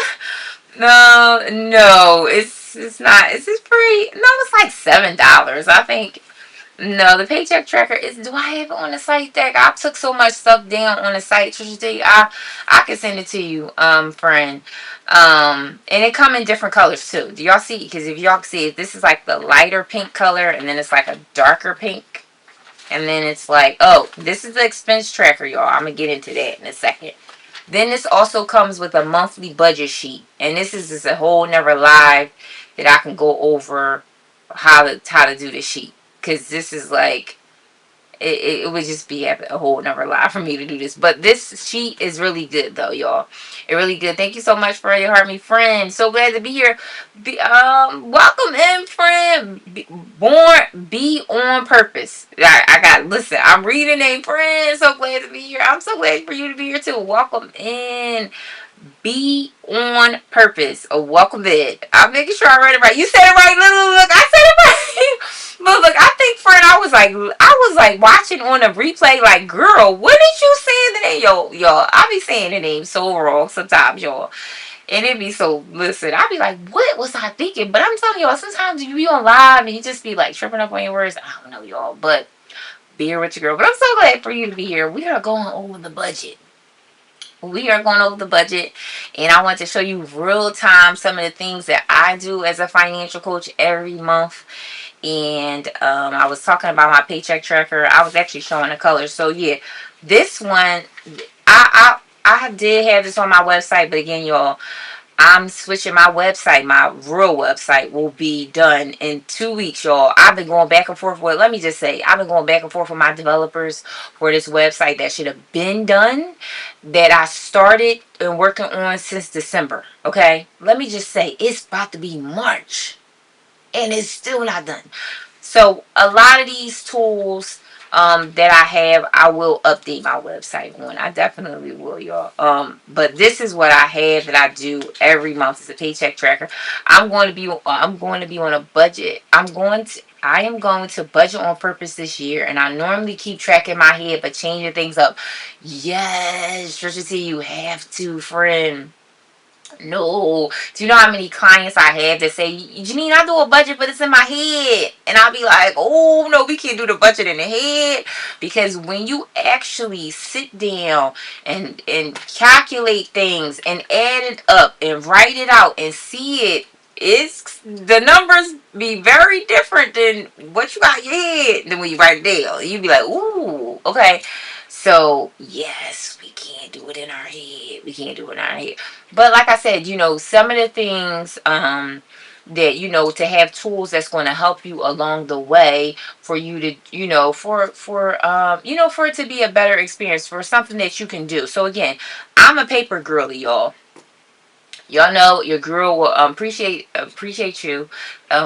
No, it's not. Is it free? No, it's like $7, I think. No, the paycheck tracker is. Do I have it on the site deck? I took so much stuff down on the site. Trisha, I can send it to you, friend. And it come in different colors too. Do y'all see? Because if y'all see it, this is like the lighter pink color, and then it's like a darker pink, and then it's like, oh, this is the expense tracker, y'all. I'm gonna get into that in a second. Then this also comes with a monthly budget sheet, and this is just a whole nother live that I can go over how to do the sheet, because this is like it would just be a whole nother lie for me to do this. But this sheet is really good though, y'all. It really good. Thank you so much for your heart, me friend. So glad to be here. Welcome in, friend. Be on purpose. I got listen. I'm reading a friend. So glad to be here. I'm so glad for you to be here too. Welcome in. Be on purpose. Welcome in. I'm making sure I read it right. You said it right. Look, I said it right. Look, I think, friend, I was like watching on a replay, like, girl, what did you say the name? Y'all, I be saying the name so wrong sometimes, y'all. And it be so, listen, I be like, what was I thinking? But I'm telling y'all, sometimes you be on live and you just be like tripping up on your words. I don't know, y'all, but be here with your girl. But I'm so glad for you to be here. We are going over the budget. We are going over the budget, and I want to show you real time some of the things that I do as a financial coach every month. And I was talking about my paycheck tracker. I was actually showing the colors. So yeah, this one, I did have this on my website, but again, y'all, I'm switching my website. My real website will be done in 2 weeks, y'all. I've been going back and forth with, let me just say, I've been going back and forth with my developers for this website that should have been done, that I started and working on since December. Okay, let me just say, it's about to be March and it's still not done. So a lot of these tools that I have, I will update my website on. I definitely will, y'all. But this is what I have that I do every month. It's a paycheck tracker. I'm going to be on a budget. I am going to budget on purpose this year, and I normally keep track in my head, but changing things up. Yes, Trisha T, you have to, friend. No. Do you know how many clients I have that say, Janine, I do a budget, but it's in my head. And I'll be like, oh, no, we can't do the budget in the head. Because when you actually sit down and calculate things and add it up and write it out and see it, it's the numbers be very different than what you got in your head than when you write it down. You be like, ooh, okay. So, yes, we can't do it in our head. We can't do it in our head. But like I said, some of the things that to have tools that's going to help you along the way for you to for it to be a better experience, for something that you can do. So again, I'm a paper girly, y'all. Y'all know your girl will appreciate you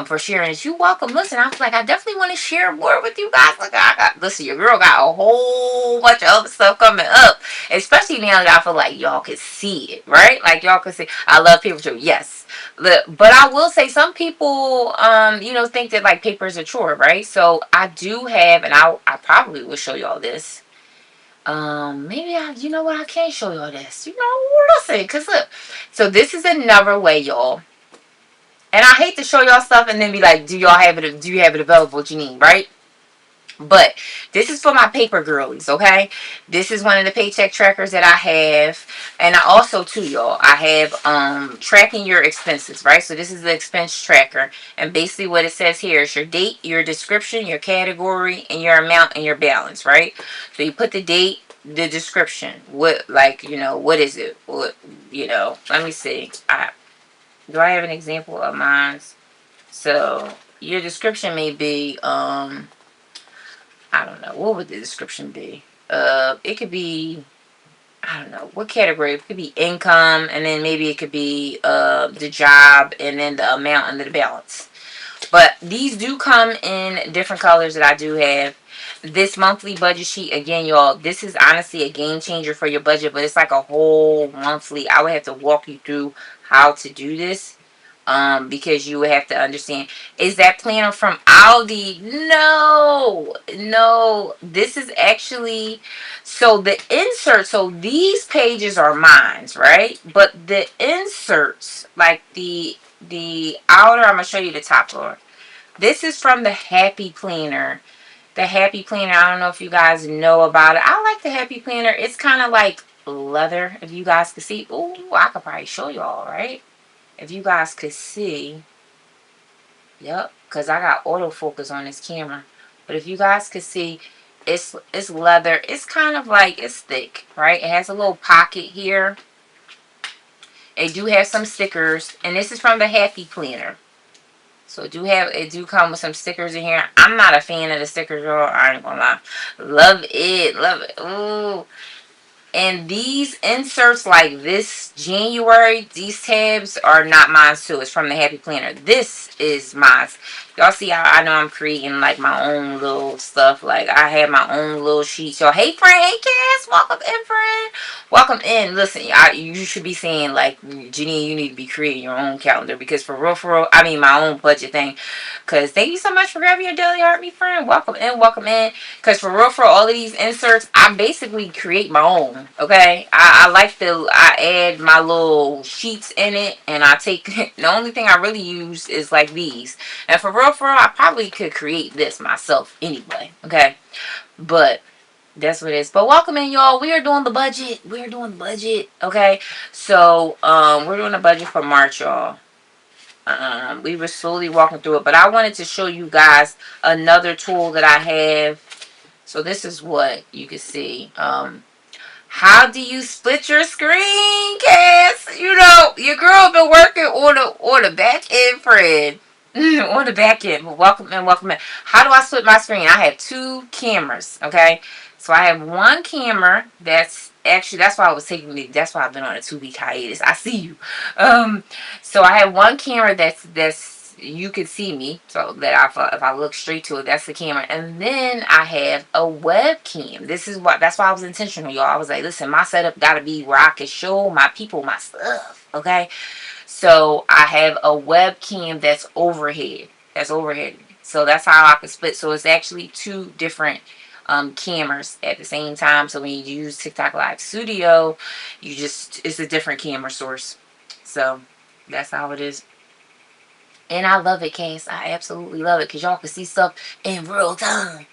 for sharing it. You welcome. Listen, I was like, I definitely want to share more with you guys. Like, listen, your girl got a whole bunch of other stuff coming up, especially now that I feel like y'all can see it, right? Like y'all can see. I love paper too. Yes, but I will say some people, think that like paper is a chore, right? So I do have, and I probably will show y'all this. Maybe you know what? I can't show y'all this. Listen, cause look. So this is another way, y'all. And I hate to show y'all stuff and then be like, do y'all have it? Do you have it available, Janine? Right? But this is for my paper girlies, okay? This is one of the paycheck trackers that I have. And I also, too, y'all, I have tracking your expenses, right? So this is the expense tracker. And basically what it says here is your date, your description, your category, and your amount and your balance, right? So you put the date, the description. What, like, what is it? What, let me see. Do I have an example of mine? So your description may be, I don't know. What would the description be? It could be, I don't know what category. It could be income, and then maybe it could be the job, and then the amount and the balance. But these do come in different colors that I do have. This monthly budget sheet, again, y'all, this is honestly a game changer for your budget, but it's like a whole monthly. I would have to walk you through how to do this. Because you would have to understand, is that planner from Aldi? No, this is actually, so the inserts, so these pages are mine, right? But the inserts, like the outer, I'm gonna show you the top floor. This is from the Happy Planner. The Happy Planner, I don't know if you guys know about it. I like the Happy Planner. It's kind of like leather, if you guys can see. Ooh, I could probably show y'all, right? If you guys could see. Yep, because I got autofocus on this camera. But if you guys could see, it's leather. It's kind of like, it's thick, right? It has a little pocket here. It do have some stickers. And this is from the Happy Planner. So it do come with some stickers in here. I'm not a fan of the stickers, y'all. I ain't gonna lie. Love it. Love it. Ooh. And these inserts, like this January, these tabs are not mine too. It's from the Happy Planner. This is mine. Y'all see how I know I'm creating like my own little stuff. Like I have my own little sheets. Y'all, hey friend, hey Cass, welcome in, friend. Welcome in. Listen, you should be saying like, Janine, you need to be creating your own calendar, because for real, I mean my own budget thing. Because thank you so much for grabbing your daily art, me friend. Welcome in, welcome in. Because for real, for all of these inserts, I basically create my own. Okay, I add my little sheets in it, and I take the only thing I really use is like these. And for real, I probably could create this myself anyway. Okay, but that's what it is. But welcome in, y'all. We are doing the budget. We're doing the budget. Okay, so we're doing the budget for March, y'all. We were slowly walking through it, but I wanted to show you guys another tool that I have. So this is what you can see. How do you split your screen, Cass? Your girl been working on the back end, friend. On the back end. Welcome in, welcome in. How do I split my screen? I have two cameras, okay? So I have one camera that's actually, that's why that's why I've been on a 2-week hiatus. I see you. So I have one camera that's you could see me, so that if I look straight to it, that's the camera. And then I have a webcam. That's why I was intentional, y'all. I was like, listen, my setup gotta be where I can show my people my stuff. Okay. So I have a webcam that's overhead. That's overhead. So that's how I can split. So it's actually two different cameras at the same time. So when you use TikTok Live Studio, it's a different camera source. So that's how it is. And I love it, Cass. I absolutely love it because y'all can see stuff in real time.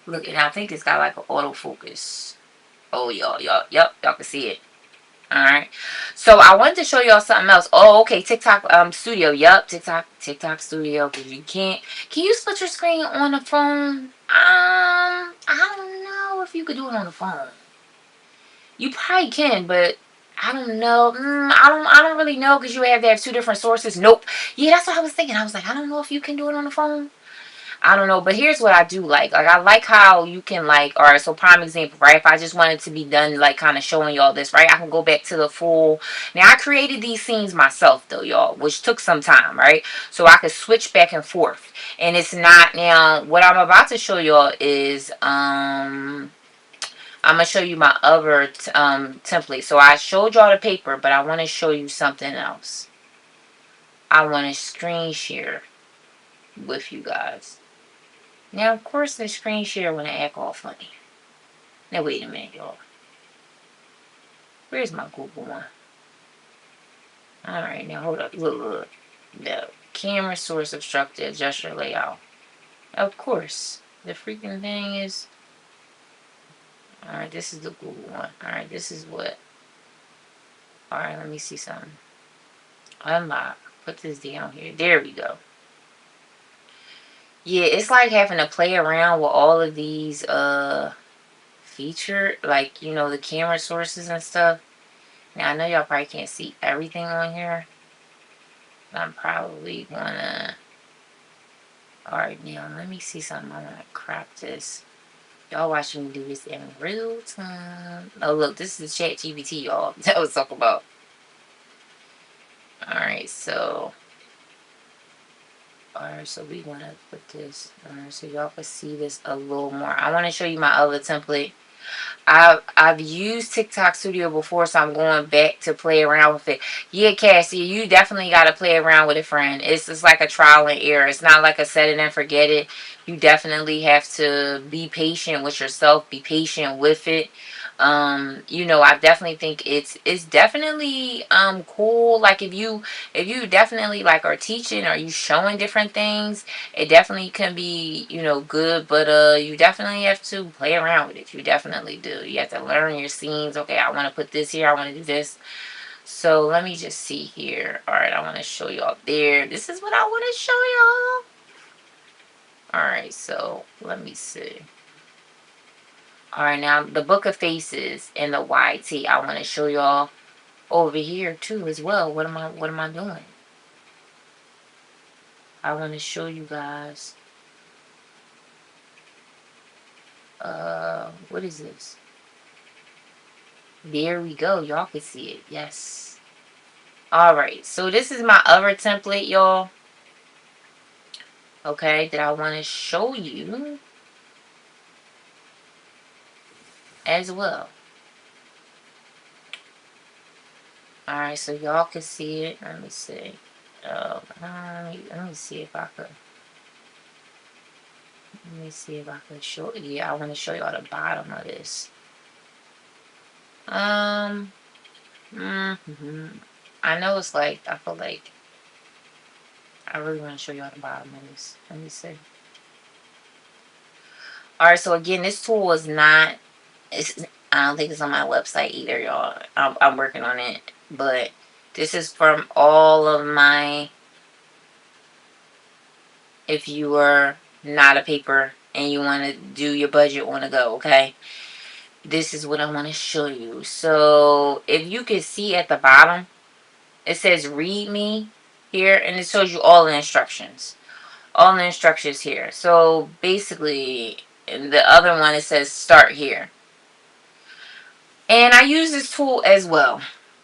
Look, and I think it's got like an autofocus. Oh, y'all can see it. All right. So I wanted to show y'all something else. Oh, okay. TikTok Studio. Yup. TikTok Studio. Because you can't. Can you split your screen on the phone? I don't know if you could do it on the phone. You probably can, but I don't know. I don't really know because you have to have two different sources. Nope. Yeah, that's what I was thinking. I was like, I don't know if you can do it on the phone. I don't know, but here's what I do like. Like, I like how you can, like, all right, so prime example, right? If I just wanted to be done, like, kind of showing y'all this, right? I can go back to the full. Now, I created these scenes myself, though, y'all, which took some time, right? So I could switch back and forth. And it's not, now, what I'm about to show y'all is, I'm going to show you my other template. So I showed y'all the paper, but I want to show you something else. I want to screen share with you guys. Now, of course, the screen share when I act all funny. Now, wait a minute, y'all. Where's my Google one? Alright, now hold up. Look. The camera source obstructed. Adjust your layout. Of course. The freaking thing is... Alright, this is the Google one. Alright, this is what... Alright, let me see something. Unlock. Put this down here. There we go. Yeah, it's like having to play around with all of these, feature, like, the camera sources and stuff. Now, I know y'all probably can't see everything on here. But I'm probably gonna... Alright, now, let me see something. I wanna crop this. Y'all watching me do this in real time. Oh, look, this is ChatGPT, y'all. That was talking about. Alright, so... Alright, so we wanna put this... Alright, so y'all can see this a little more. I wanna show you my other template. I've used TikTok Studio before, so I'm going back to play around with it. Yeah, Cassie, you definitely got to play around with it, friend. It's just like a trial and error. It's not like a set it and forget it. You definitely have to be patient with yourself, be patient with it. I definitely think it's definitely cool. Like, if you definitely like are teaching or you showing different things, it definitely can be, good, but you definitely have to play around with it. You definitely do. You have to learn your scenes. Okay, I want to put this here, I want to do this. So let me just see here. All right, I want to show y'all there. This is what I want to show y'all. All right, so let me see. All right, now the Book of Faces and the YT, I want to show y'all over here too as well. What am I doing? I want to show you guys. What is this? There we go. Y'all can see it. Yes. All right. So this is my other template, y'all. Okay, that I want to show you as well. All right, so y'all can see it. Let me see. Let me see if I could. Let me see if I could show. Yeah, I want to show y'all the bottom of this. I know it's like, I feel like I really want to show y'all the bottom of this. Let me see. Alright, so again, this tool is not, I don't think it's on my website either, y'all. I'm working on it. But this is from all of my, if you are not a paper and you want to do your budget on the go, okay? This is what I want to show you. So if you can see at the bottom, it says read me here, and it shows you all the instructions. All the instructions here. So basically, in the other one, it says start here. And I use this tool as well.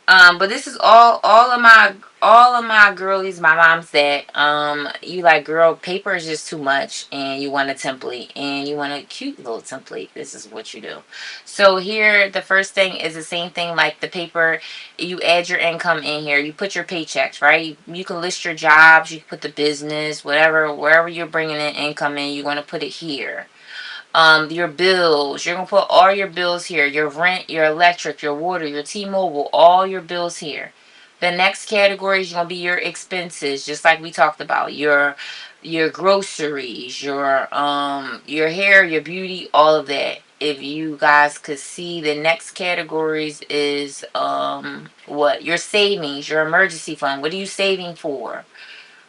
But this is all of my girlies. My mom said, you like, girl, paper is just too much, and you want a template, and you want a cute little template. This is what you do. So here, the first thing is the same thing like the paper. You add your income in here. You put your paychecks, right? You can list your jobs. You can put the business, whatever, wherever you're bringing in income in. You want to put it here. Your bills, you're gonna put all your bills here, your rent, your electric, your water, your T-Mobile, all your bills here. The next category is gonna be your expenses, just like we talked about, your groceries, your hair, your beauty, all of that. If you guys could see, the next categories is what, your savings, your emergency fund. What are you saving for?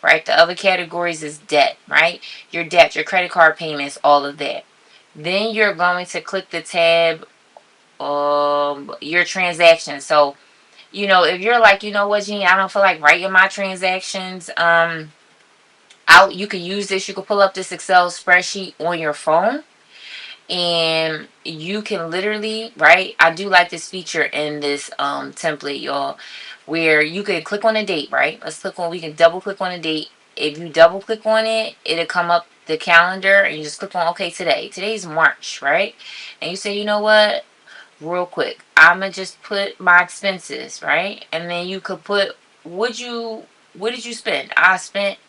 Right? The other categories is debt, right? Your debt, your credit card payments, all of that. Then you're going to click the tab, your transactions. So, if you're like, you know what, Jeannie, I don't feel like writing my transactions out, you could use this. You could pull up this Excel spreadsheet on your phone, and you can literally, right? I do like this feature in this template, y'all, where you can click on a date, right? We can double click on a date. If you double click on it, it'll come up the calendar, and you just click on, okay, today's March, right? And you say, you know what, real quick, I'm gonna just put my expenses, right? And then you could put, what did you spend? I spent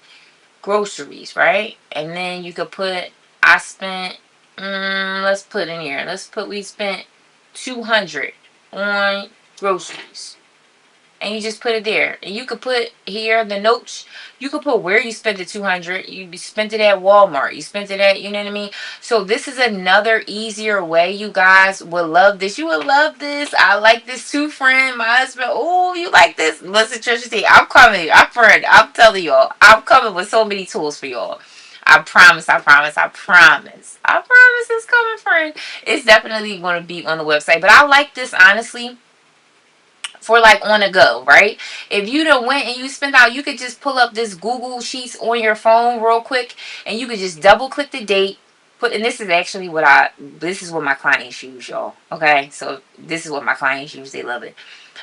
groceries, right? And then you could put, I spent, let's put in here, we spent 200 on groceries. And you just put it there. And you could put here the notes. You could put where you spent the 200. You spent it at Walmart. You spent it at, you know what I mean? So this is another easier way. You guys would love this. You would love this. I like this too, friend. My husband. Oh, you like this? Listen, Trisha T, I'm coming. I'm telling y'all. I'm coming with so many tools for y'all. I promise, I promise, I promise. I promise it's coming, friend. It's definitely going to be on the website. But I like this, honestly, for like on the go, right? If you done went and you spent out, you could just pull up this Google Sheets on your phone real quick, and you could just double click the date. And this is actually this is what my clients use, y'all. Okay, so this is what my clients use. They love it.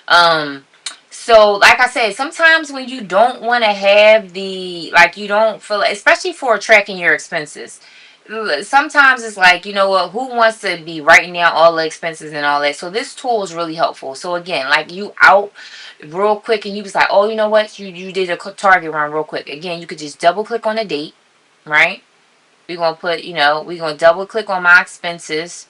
Um, so like I said, sometimes when you don't want to have like you don't feel, especially for tracking your expenses, sometimes it's like, you know what, who wants to be writing down all the expenses and all that? So this tool is really helpful. So again, like you out real quick and you was like, oh, you know what, you did a target run real quick. Again, you could just double click on the date, right? We're gonna put, we're gonna double click on my expenses.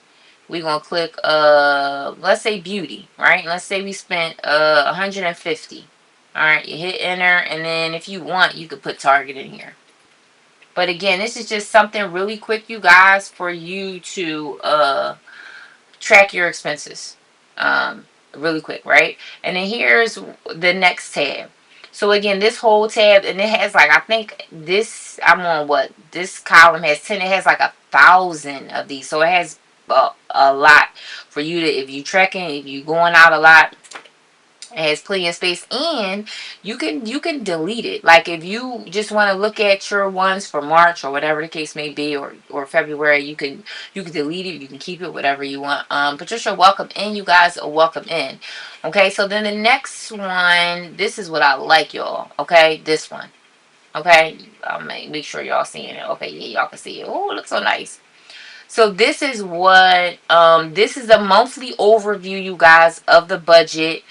We're gonna click let's say beauty, right? Let's say we spent 150. All right, you hit enter, and then if you want, you could put target in here. But again, this is just something really quick, you guys, for you to track your expenses really quick, right? And then here's the next tab. So again, this whole tab, and it has like, I think this, I'm on what, this column has 10, it has like 1,000 of these. So it has a lot for you to, if you tracking, if you going out a lot, it has plenty of space, and you can delete it. Like if you just want to look at your ones for March or whatever the case may be, or February, you can delete it. You can keep it, whatever you want. Patricia, welcome in. You guys are welcome in. Okay, so then the next one, this is what I like, y'all. Okay, this one. Okay, I'll make sure y'all seeing it. Okay, yeah, y'all can see it. Oh, it looks so nice. So this is a monthly overview, you guys, of the budget,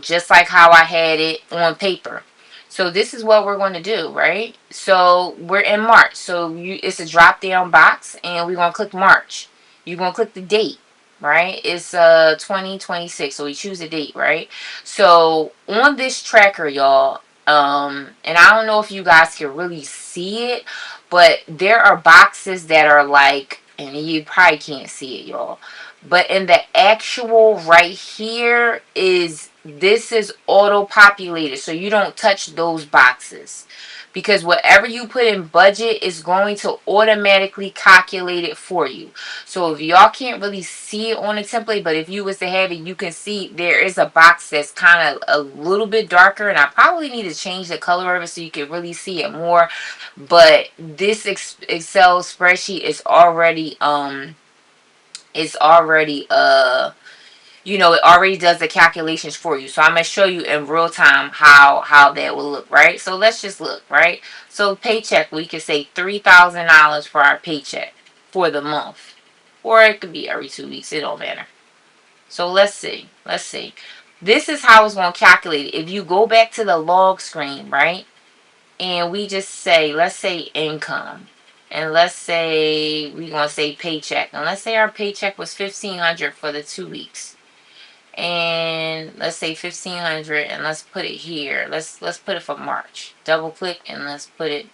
just like how I had it on paper. So this is what we're going to do, right? So we're in March. So it's a drop down box, and we're going to click March. You're going to click the date, right? It's 2026. So we choose a date, right? So on this tracker, y'all, and I don't know if you guys can really see it, but there are boxes that are like, and you probably can't see it, y'all, but in the actual right here this is auto populated, so you don't touch those boxes, because whatever you put in budget is going to automatically calculate it for you. So if y'all can't really see it on the template, but if you was to have it, you can see there is a box that's kind of a little bit darker, and I probably need to change the color of it so you can really see it more. But this Excel spreadsheet is already it already does the calculations for you. So I'm going to show you in real time how that will look, right? So let's just look, right? So paycheck, we could say $3,000 for our paycheck for the month. Or it could be every 2 weeks. It don't matter. So let's see. Let's see. This is how it's going to calculate it. If you go back to the log screen, right? And we just say, let's say income. And let's say we're going to say paycheck. And let's say our paycheck was $1,500 for the 2 weeks. And let's say 1,500, and let's put it here. Let's put it for March. Double click and let's put it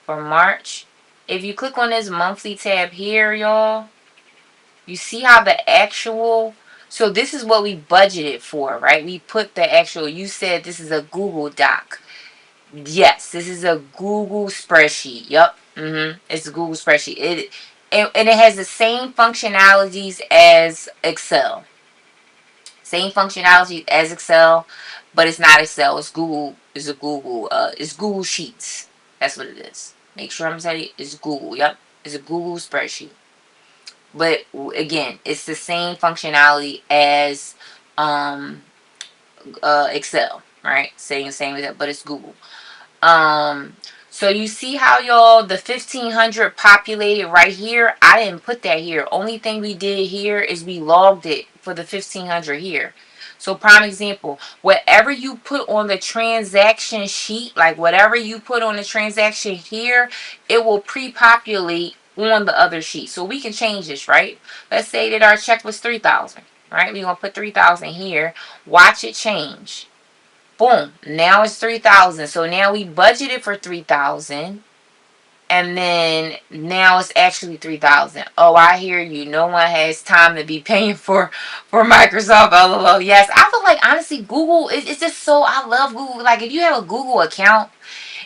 for March. If you click on this monthly tab here, y'all, you see how the actual, so this is what we budgeted for, right? We put the actual, you said this is a Google Doc. Yes, this is a Google spreadsheet. Yep. It's a Google spreadsheet. And it has the same functionalities as Excel. Same functionality as Excel, but it's not Excel. It's Google. It's Google Sheets. That's what it is. Make sure I'm telling you, it's Google. Yep. It's a Google spreadsheet. But again, it's the same functionality as Excel, right? Same as that, but it's Google. So you see how y'all the 1,500 populated right here? I didn't put that here. Only thing we did here is we logged it for the 1,500 here. So prime example, whatever you put on the transaction sheet, like whatever you put on the transaction here, it will pre-populate on the other sheet. So we can change this, right? Let's say that our check was 3,000, right? We're going to put 3,000 here. Watch it change. Boom. Now it's 3,000. So now we budgeted for 3,000. And then now it's actually 3,000. Oh, I hear you. No one has time to be paying for Microsoft. LOL. Yes, I feel like honestly, Google. It's just so. I love Google. Like if you have a Google account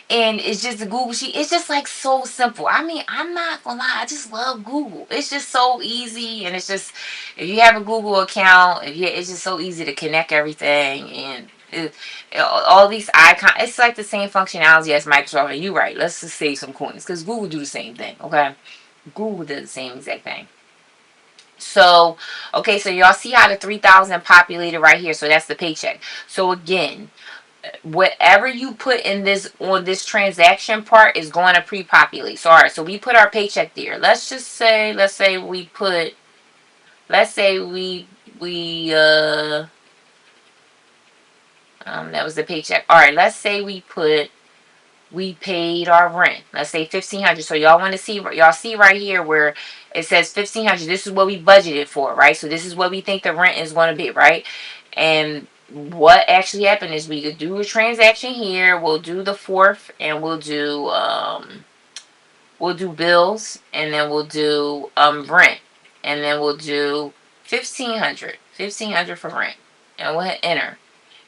and it's just a Google sheet, it's just like so simple. I mean, I'm not gonna lie, I just love Google. It's just so easy, and it's just if you have a Google account, it's just so easy to connect everything and. All these icons, it's like the same functionality as Microsoft. And you right, let's just save some coins because Google do the same thing. Okay, Google does the same exact thing. So okay, so y'all see how the 3,000 populated right here. So that's the paycheck. So again, whatever you put in this on this transaction part is going to pre-populate. So all right, so we put our paycheck there. Let's say we put, let's say we that was the paycheck. All right, let's say we paid our rent. Let's say 1,500. So y'all want to see, y'all see right here where it says 1,500. This is what we budgeted for, right? So this is what we think the rent is going to be, right? And what actually happened is we could do a transaction here. We'll do the fourth, and we'll do bills, and then we'll do rent, and then we'll do 1,500 for rent, and we'll hit enter.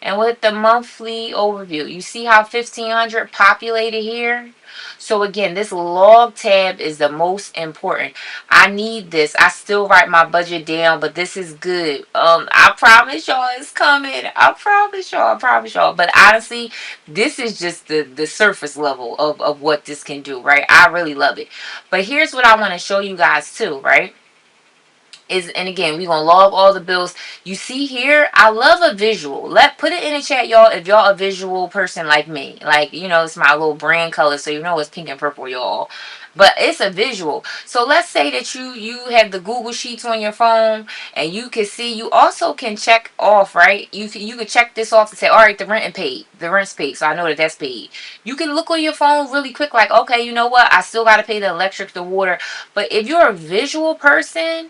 And with the monthly overview, you see how 1,500 populated here? So again, this log tab is the most important. I need this. I still write my budget down, but this is good. I promise y'all it's coming. I promise y'all. I promise y'all. But honestly, this is just the surface level of what this can do, right? I really love it. But here's what I want to show you guys too, right? And again, we're gonna log all the bills. You see here, I love a visual. Put it in the chat, y'all, if y'all a visual person like me. Like, it's my little brand color, so it's pink and purple, y'all. But it's a visual. So let's say that you have the Google Sheets on your phone, and you can see, you also can check off, right? You can check this off and say, all right, the rent and paid. The rent's paid, so I know that that's paid. You can look on your phone really quick, like, okay, you know what? I still gotta pay the electric, the water. But if you're a visual person,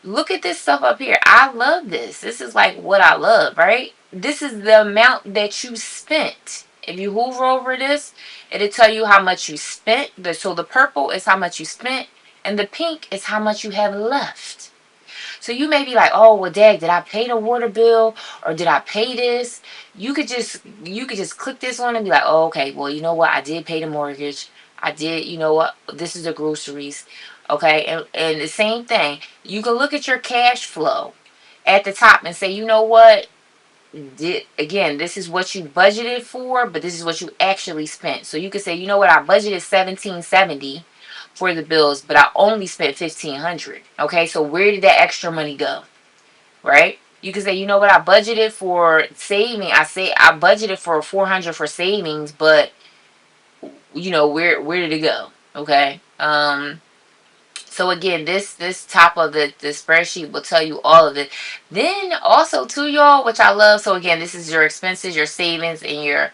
look at this stuff up here. I love this. This is like what I love, right? This is the amount that you spent. If you hover over this, it'll tell you how much you spent. So the purple is how much you spent, and the pink is how much you have left. So you may be like, oh, well, Dad, did I pay the water bill or did I pay this? You could just click this one and be like, oh, okay, well, you know what? I did pay the mortgage. I did, you know what? This is the groceries. Okay, and the same thing. You can look at your cash flow at the top and say, you know what? Again, this is what you budgeted for, but this is what you actually spent. So you can say, you know what? I budgeted $1,770 for the bills, but I only spent $1,500. Okay, so where did that extra money go? Right? You can say, you know what, I budgeted for saving. I budgeted for 400 for savings, but you know, where did it go? Okay. So again, this top of the spreadsheet will tell you all of it. Then also too, y'all, which I love. So again, this is your expenses, your savings, and your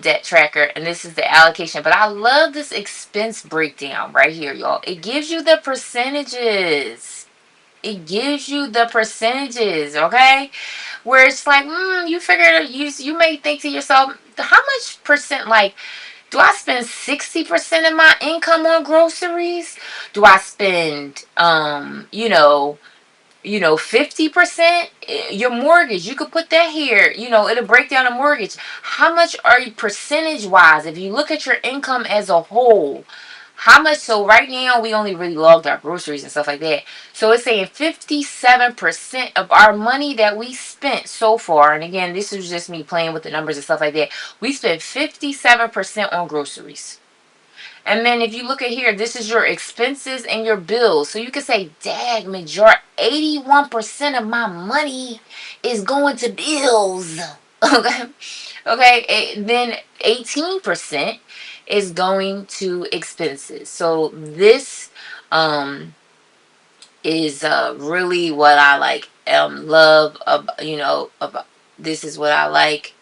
debt tracker, and this is the allocation. But I love this expense breakdown right here, y'all. It gives you the percentages. It gives you the percentages, okay? Where it's like, you figure you may think to yourself, how much percent, like, do I spend 60% of my income on groceries? Do I spend 50%? Your mortgage, you could put that here. It'll break down the mortgage. How much are you percentage wise? If you look at your income as a whole, how much? So right now we only really logged our groceries and stuff like that. So it's saying 57% of our money that we spent so far, and again, this is just me playing with the numbers and stuff like that. We spent 57% on groceries. And then if you look at here, this is your expenses and your bills. So you can say, dag, 81% of my money is going to bills. Okay. Okay. Then 18% is going to expenses. So this is really what I like, love, about this is what I like.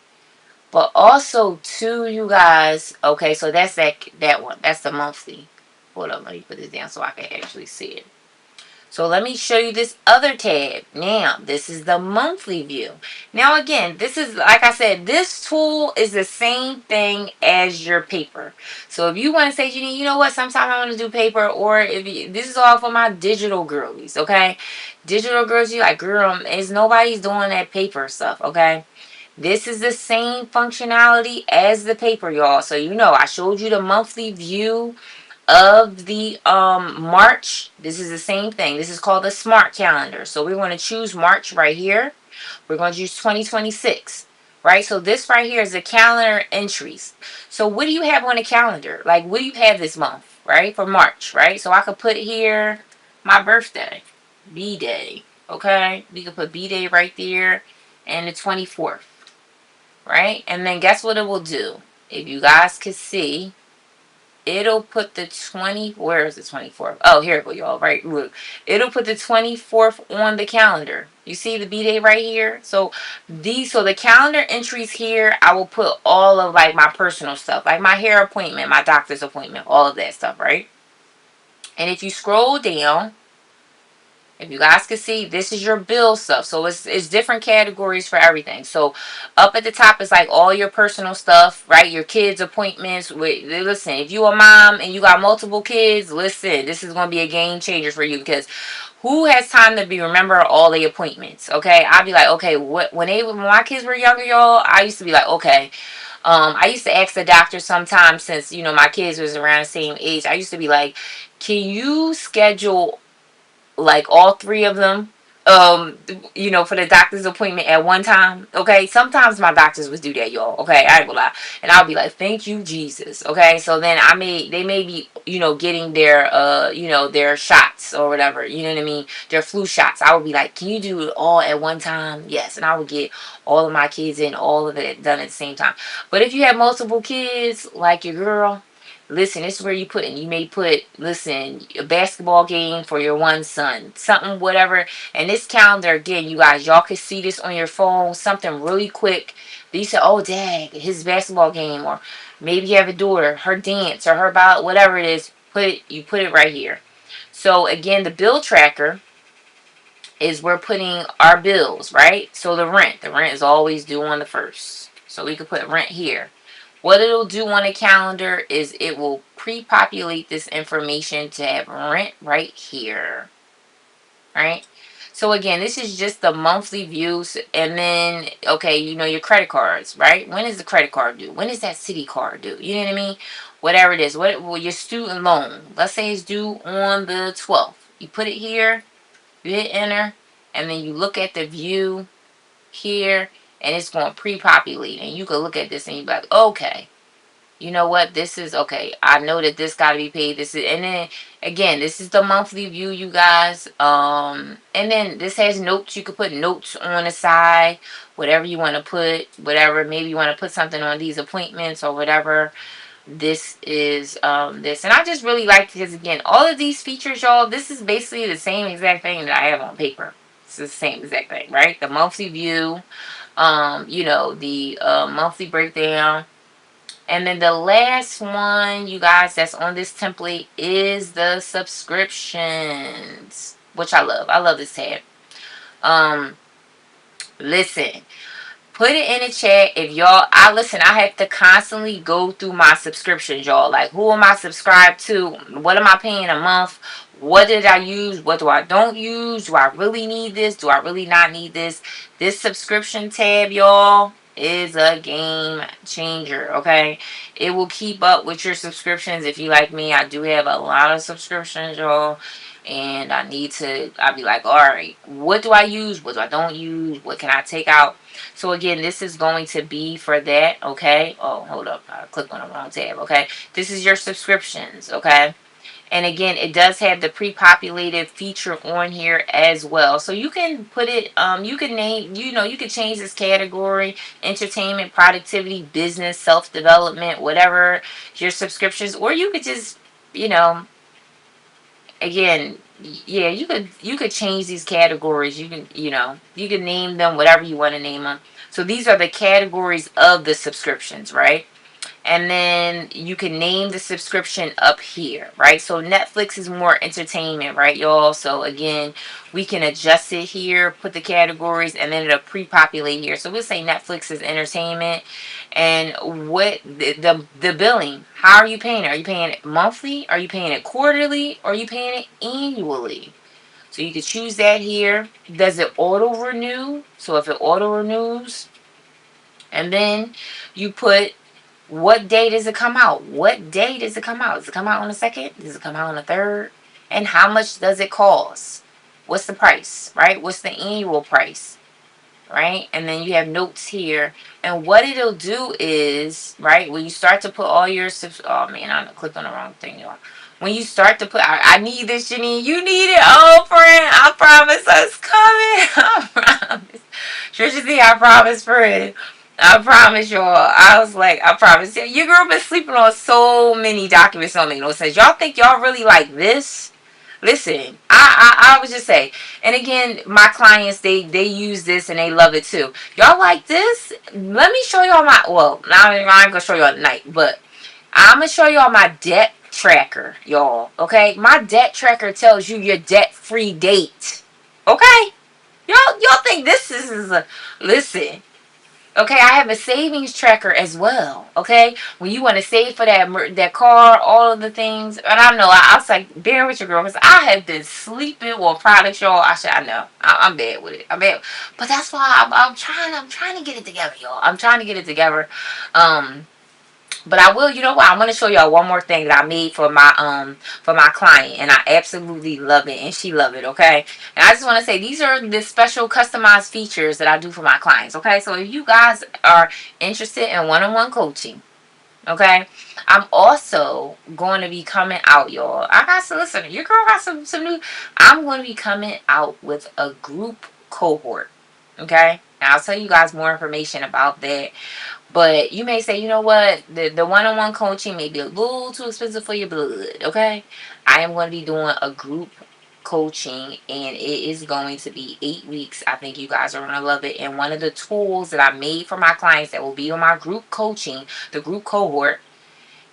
But also too, you guys, okay, so that's that one. That's the monthly. Hold up, let me put this down so I can actually see it. So let me show you this other tab. Now, this is the monthly view. Now again, this is, like I said, this tool is the same thing as your paper. So if you want to say, you know what, sometimes I want to do paper, or this is all for my digital girlies, okay? Digital girls, you like, girl, is nobody's doing that paper stuff, okay? This is the same functionality as the paper, y'all. So I showed you the monthly view of the March. This is the same thing. This is called the smart calendar. So we're going to choose March right here. We're going to use 2026. Right? So this right here is the calendar entries. So what do you have on the calendar? Like, what do you have this month, right? For March, right? So I could put here my birthday, B-Day. Okay? We could put B-Day right there, and the 24th. Right? And then guess what it will do? If you guys could see, it'll put the where is the 24th? Oh, here we go, y'all. Right, look. It'll put the 24th on the calendar. You see the B-Day right here? So the calendar entries here, I will put all of like my personal stuff, like my hair appointment, my doctor's appointment, all of that stuff, right? And if you scroll down, if you guys can see, this is your bill stuff. So it's different categories for everything. So up at the top is like all your personal stuff, right? Your kids' appointments. Listen, if you a mom and you got multiple kids, listen, this is going to be a game changer for you, because who has time to remember all the appointments? Okay, I'd be like, okay, when my kids were younger, y'all, I used to be like, okay. I used to ask the doctor sometimes, since my kids was around the same age. I used to be like, can you schedule like all three of them, for the doctor's appointment at one time? Okay, sometimes my doctors would do that, y'all. Okay, I ain't gonna lie, and I'll be like, thank you, Jesus. Okay, so then they may be, getting their their shots or whatever, you know what I mean, their flu shots. I would be like, can you do it all at one time? Yes. And I would get all of my kids in, all of it done at the same time. But if you have multiple kids, like your girl, listen, this is where you put in. You may put, listen, a basketball game for your one son, something, whatever. And this calendar, again, you guys, y'all can see this on your phone, something really quick. You say, oh, dang, his basketball game, or maybe you have a daughter, her dance, or her ball, whatever it is. You put it right here. So again, the bill tracker is we're putting our bills, right? So the rent is always due on the 1st. So we could put rent here. What it'll do on a calendar is it will pre-populate this information to have rent right here. Right? So again, this is just the monthly views. And then, okay, your credit cards, right? When is the credit card due? When is that city card due? You know what I mean? Whatever it is. Your student loan, let's say it's due on the 12th. You put it here, you hit enter, and then you look at the view here, and it's going to pre-populate. And you can look at this and you're like, okay, you know what, this is okay. I know that this got to be paid. This is, and then again, this is the monthly view, you guys. And then this has notes. You could put notes on the side, whatever you want to put, whatever. Maybe you want to put something on these appointments or whatever. This is this, and I just really like, because again, all of these features, y'all, this is basically the same exact thing that I have on paper. It's the same exact thing, right? The monthly view, the monthly breakdown. And then the last one, you guys, that's on this template is the subscriptions, which I love. I love this tab. Um, Listen, put it in the chat if y'all. I have to constantly go through my subscriptions, y'all. Like, who am I subscribed to? What am I paying a month? What did I use? What do I don't use? Do I really need this? Do I really not need this? This subscription tab, y'all, is a game changer, okay? It will keep up with your subscriptions. If you like me, I do have a lot of subscriptions, y'all. And I'll be like, all right, what do I use? What do I don't use? What can I take out? So again, this is going to be for that, okay? Oh, hold up. I clicked on the wrong tab, okay? This is your subscriptions, okay? And again, it does have the pre-populated feature on here as well. So you can put it, you can name, you can change this category: entertainment, productivity, business, self-development, whatever your subscriptions. Or you could just, you know, again, yeah, you could change these categories. You can name them whatever you want to name them. So these are the categories of the subscriptions, right? And then you can name the subscription up here, right? So Netflix is more entertainment, right, y'all? So again, we can adjust it here, put the categories, and then it'll pre-populate here. So we'll say Netflix is entertainment. And what the billing, how are you paying it? Are you paying it monthly? Are you paying it quarterly? Or are you paying it annually? So you can choose that here. Does it auto renew? So if it auto renews, and then you put, what day does it come out? What day does it come out? Does it come out on the 2nd? Does it come out on the 3rd? And how much does it cost? What's the price, right? What's the annual price, right? And then you have notes here. And what it'll do is, right, when you start to put all your, oh man, I clicked on the wrong thing, y'all. When you start to put, I need this, Janine. You need it. Oh, friend, I promise us coming. I promise. Trisha Z, I promise, friend. I promise y'all. I was like, I promise. Your girl been sleeping on so many documents. Don't make no sense. Y'all think y'all really like this? Listen, I would just say, and again, my clients, they use this and they love it too. Y'all like this? Let me show y'all my, well, now I'm gonna show y'all tonight, but I'm gonna show y'all my debt tracker, y'all. Okay, my debt tracker tells you your debt free date. Okay, y'all think this is a, listen. Okay, I have a savings tracker as well. Okay, when you want to save for that car, all of the things, and I know I was like, bear with your girl, because I have been sleeping with products, y'all. I know I'm bad with it. I'm bad, but that's why I'm trying to get it together, y'all. I'm trying to get it together. Um, but I will, you know what? I want to show y'all one more thing that I made for my client, and I absolutely love it, and she love it. Okay, and I just want to say these are the special customized features that I do for my clients. Okay, so if you guys are interested in one-on-one coaching, okay, I'm also going to be coming out, y'all. I got to listen. Your girl got some new. I'm going to be coming out with a group cohort. Okay, and I'll tell you guys more information about that. But you may say, you know what, the one-on-one coaching may be a little too expensive for your blood, okay? I am going to be doing a group coaching, and it is going to be 8 weeks. I think you guys are going to love it. And one of the tools that I made for my clients that will be on my group coaching, the group cohort,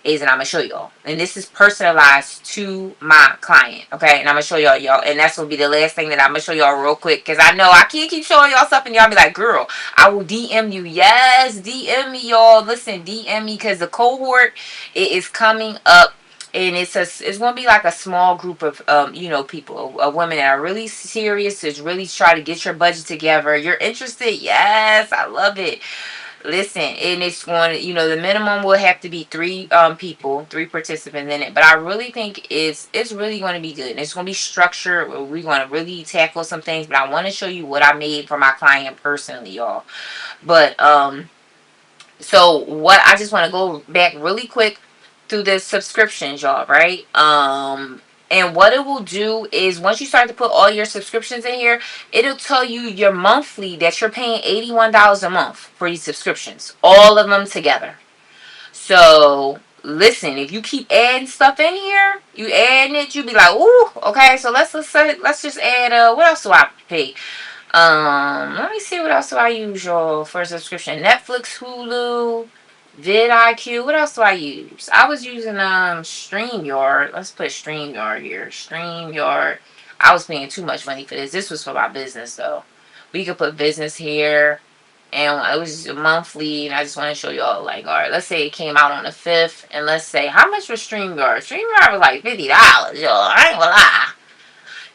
is, and I'm gonna show y'all, and this is personalized to my client, okay? And I'm gonna show y'all, and that's gonna be the last thing that I'm gonna show y'all real quick, because I know I can't keep showing y'all stuff and y'all be like, girl, I will DM you. Yes, DM me, y'all. Listen, DM me, because the cohort, it is coming up, and it's gonna be like a small group of people, women that are really serious, is really try to get your budget together. You're interested? Yes, I love it. Listen, and it's going to, the minimum will have to be three participants in it. But I really think it's really going to be good. And it's going to be structured. We're going to really tackle some things. But I want to show you what I made for my client personally, y'all. But So what I just want to go back really quick through the subscriptions, y'all, right? And what it will do is once you start to put all your subscriptions in here, it'll tell you your monthly that you're paying $81 a month for these subscriptions, all of them together. So listen, if you keep adding stuff in here, you adding it, you be like, ooh, okay. So let's just add. What else do I pay? Let me see what else do I use, y'all, for a subscription. Netflix, Hulu, vidIQ. What else do I use? I was using StreamYard. Let's put StreamYard here. StreamYard. I was paying too much money for this. This was for my business though. We could put business here. And it was monthly, and I just want to show y'all, like, all right, let's say it came out on the 5th, and let's say, how much was StreamYard? StreamYard was like $50, y'all. I ain't gonna lie.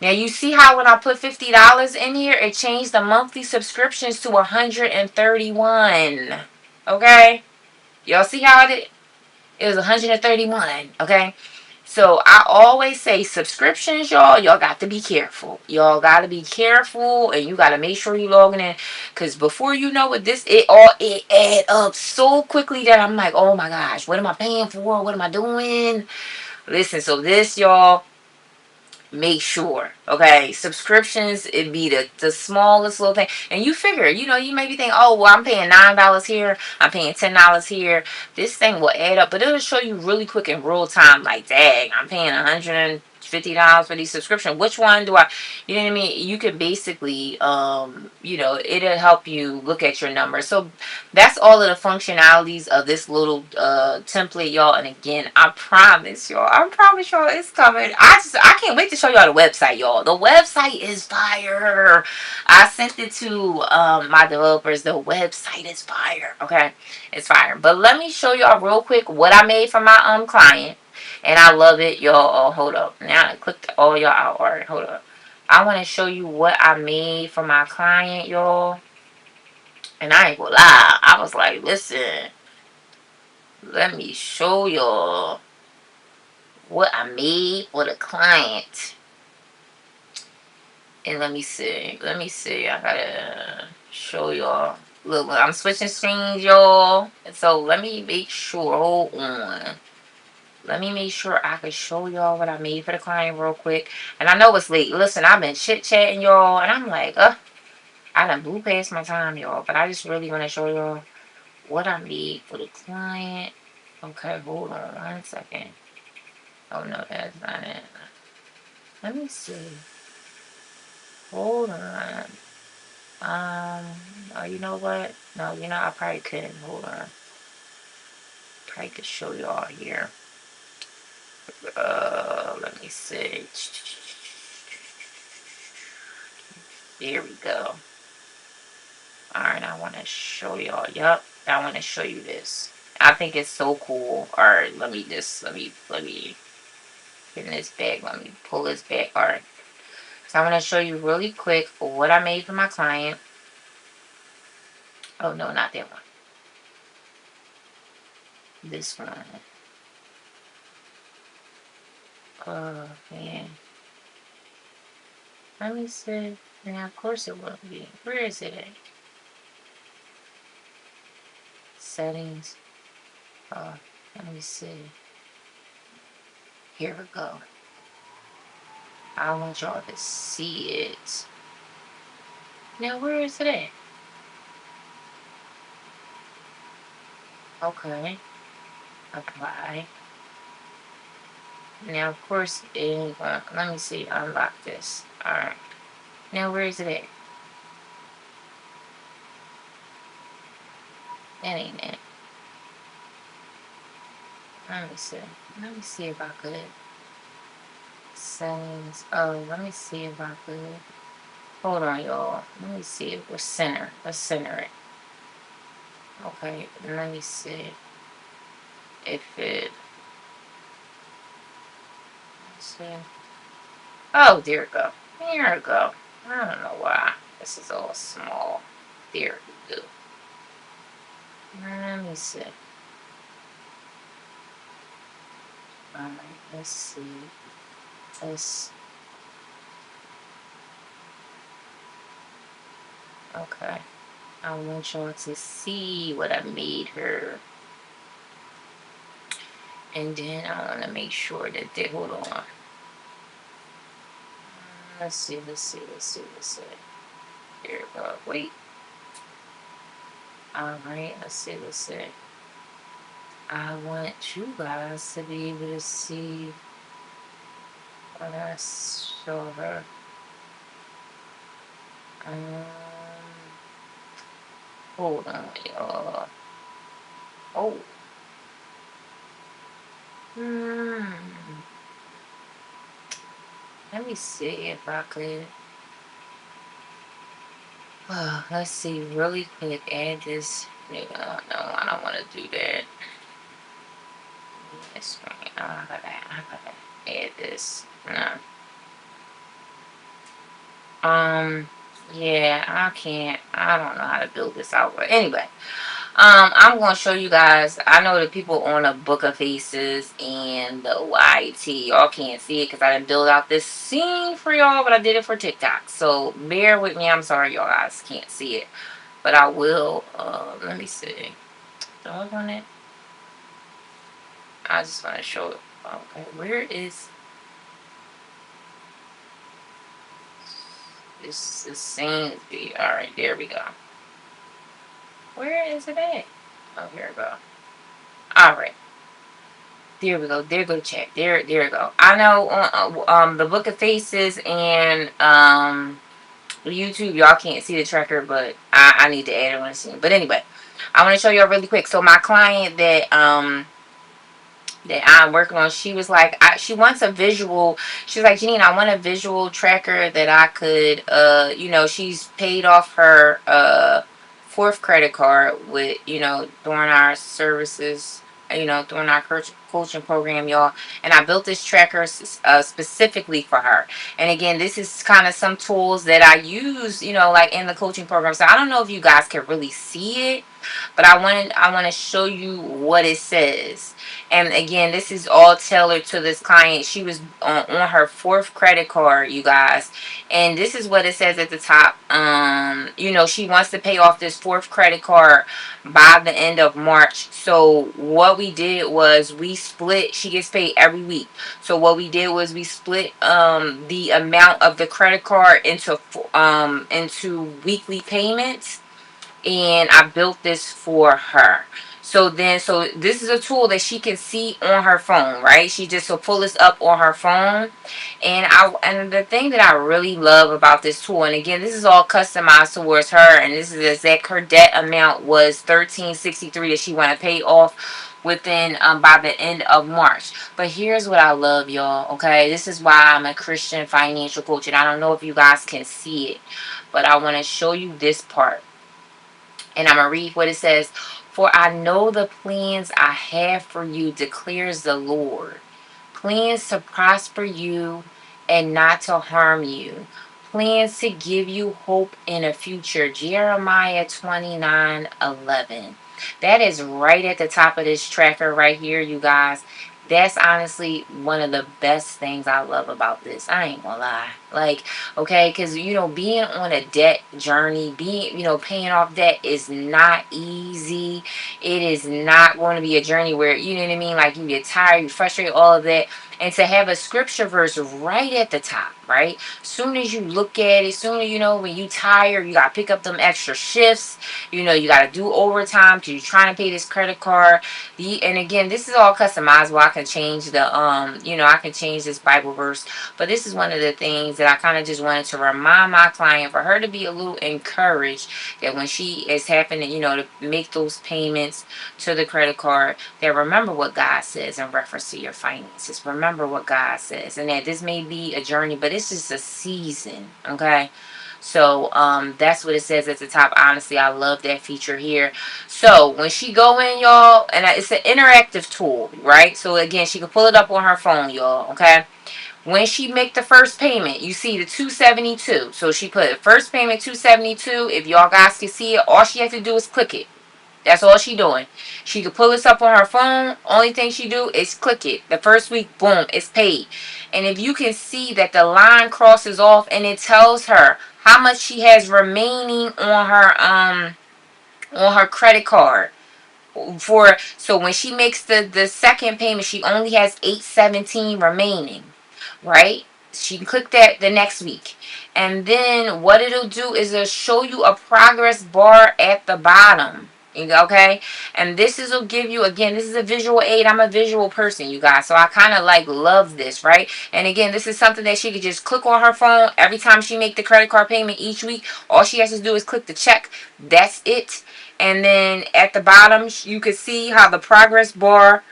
Now you see how when I put $50 in here, it changed the monthly subscriptions to 131. Okay? Y'all see how it was 131, okay? So I always say subscriptions, y'all got to be careful. Y'all got to be careful, and you got to make sure you logging in, because before you know it, it add up so quickly that I'm like, oh my gosh, what am I paying for? What am I doing? Listen, so this, y'all, make sure, okay, subscriptions, it be the smallest little thing, and you figure, you maybe think, oh well, I'm paying $9 here, I'm paying $10 here, this thing will add up, but it'll show you really quick in real time, like, dang, I'm paying $150 for these subscription, which one do I, you know what I mean? You could basically it'll help you look at your numbers. So that's all of the functionalities of this little template, y'all. And again, I promise y'all it's coming. I can't wait to show y'all the website, y'all. The website is fire. I sent it to my developers. The website is fire. Okay, it's fire. But let me show y'all real quick what I made for my client, and I love it, y'all. Oh, hold up. Now I clicked all y'all out. All right, hold up. I want to show you what I made for my client, y'all. And I ain't gonna lie, I was like, listen, let me show y'all what I made for the client. And let me see. I gotta show y'all. Look, I'm switching screens, y'all. So let me make sure. Hold on. Let me make sure I can show y'all what I made for the client real quick. And I know it's late. Listen, I've been chit-chatting, y'all. And I'm like, I done blew past my time, y'all. But I just really want to show y'all what I made for the client. Okay, hold on 1 second. Oh no, that's not it. Let me see. Hold on. Oh, you know what? No, I probably couldn't. Hold on. Probably could show y'all here. Let me see. There we go. Alright, I want to show y'all. Yup, I want to show you this. I think it's so cool. Alright, let me get in this bag. Let me pull this back. Alright. So I'm going to show you really quick what I made for my client. Oh, no, not that one. This one. Oh, man. Let me see. Now, of course it won't be. Where is it at? Settings. Let me see. Here we go. I want y'all to see it. Now, where is it at? Okay. Apply. Now, of course, it ain't gonna. Let me see. Unlock this. Alright. Now, where is it at? That ain't it. Let me see. Let me see if I could. Settings. Oh, let me see if I could. Hold on, y'all. Let me see if we're center. Let's center it. Okay, let me see if it. Let's see. Oh, there we go. There we go. I don't know why. This is all small. There we go. Let me see. Alright, let's see. Let's. Okay. I want y'all to see what I made her. And then I want to make sure that they, hold on. Let's see, let's see, let's see, let's see. Here we go. Wait. Alright, let's see, let's see. I want you guys to be able to see what I show her. Um, hold on, y'all. Oh. Hmm. Let me see if I could. Let's see, really quick. Add this. No, I don't want to do that. This one. I gotta add this. No. Yeah, I can't. I don't know how to build this out. But anyway, I'm going to show you guys. I know the people on the Book of Faces and the YT, y'all can't see it because I didn't build out this scene for y'all, but I did it for TikTok. So bear with me. I'm sorry y'all guys can't see it, but I will. Let me see. Do I want it? I just want to show it. Okay, where is this scene? All right, there we go. Where is it at? Oh, here we go. All right. There we go. There go chat. There we go. I know the Book of Faces and YouTube, y'all can't see the tracker, but I need to add it on the scene. But anyway, I want to show y'all really quick. So my client that I'm working on, she was like, she wants a visual. She's like, Janine, I want a visual tracker that I could, she's paid off her fourth credit card with, during our services, during our coaching program, y'all. And I built this tracker specifically for her. And again, this is kind of some tools that I use, like in the coaching program. So I don't know if you guys can really see it, but I want to show you what it says. And again, this is all tailored to this client. She was on her fourth credit card, you guys. And this is what it says at the top. She wants to pay off this fourth credit card by the end of March. So what we did was we split. She gets paid every week. So what we did was we split the amount of the credit card into weekly payments, and I built this for her. So this is a tool that she can see on her phone, right? She just will pull this up on her phone. And the thing that I really love about this tool, and again, this is all customized towards her, and this is exact, her debt amount was $1363 that she want to pay off within by the end of March. But here's what I love, y'all. Okay, this is why I'm a Christian financial coach, and I don't know if you guys can see it, but I want to show you this part. And I'm going to read what it says. For I know the plans I have for you, declares the Lord. Plans to prosper you and not to harm you. Plans to give you hope in a future. Jeremiah 29:11. That is right at the top of this tracker right here, you guys. That's honestly one of the best things I love about this. I ain't gonna lie. Like, okay, because, being on a debt journey, paying off debt is not easy. It is not going to be a journey where, you know what I mean? Like, you get tired, you frustrate, all of that. And to have a scripture verse right at the top, right? Soon as you look at it, when you tired, you got to pick up them extra shifts. You got to do overtime because you're trying to pay this credit card. And again, this is all customizable. I can change I can change this Bible verse. But this is one of the things that I kind of just wanted to remind my client, for her to be a little encouraged, that when she is happening, to make those payments to the credit card, that remember what God says in reference to your finances. Remember what God says. And that this may be a journey, but it's just a season. Okay. So that's what it says at the top. Honestly, I love that feature here. So when she go in, y'all, and it's an interactive tool, right? So again, she can pull it up on her phone, y'all. Okay. When she make the first payment, you see the 272. So she put first payment 272. If y'all guys can see it, all she has to do is click it. That's all she doing. She can pull this up on her phone. Only thing she do is click it. The first week, boom, it's paid. And if you can see that the line crosses off and it tells her how much she has remaining on her on her credit card. So when she makes the second payment, she only has 817 remaining, right? She can click that the next week, and then what it'll do is it'll show you a progress bar at the bottom. Okay, and will give you, again, this is a visual aid. I'm a visual person, you guys, so I kind of like love this, right? And again, this is something that she could just click on her phone every time she make the credit card payment each week. All she has to do is click the check. That's it. And then at the bottom, you can see how the progress bar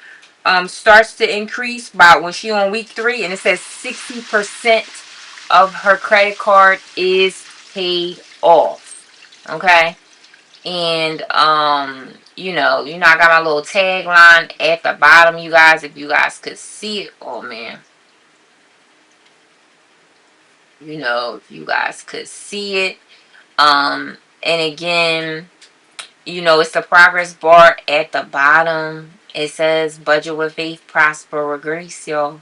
starts to increase by when she on week 3, and it says 60% of her credit card is paid off. Okay, and I got my little tagline at the bottom, you guys. If you guys could see it, oh man, if you guys could see it, and again, it's the progress bar at the bottom. It says budget with faith, prosper with grace, y'all.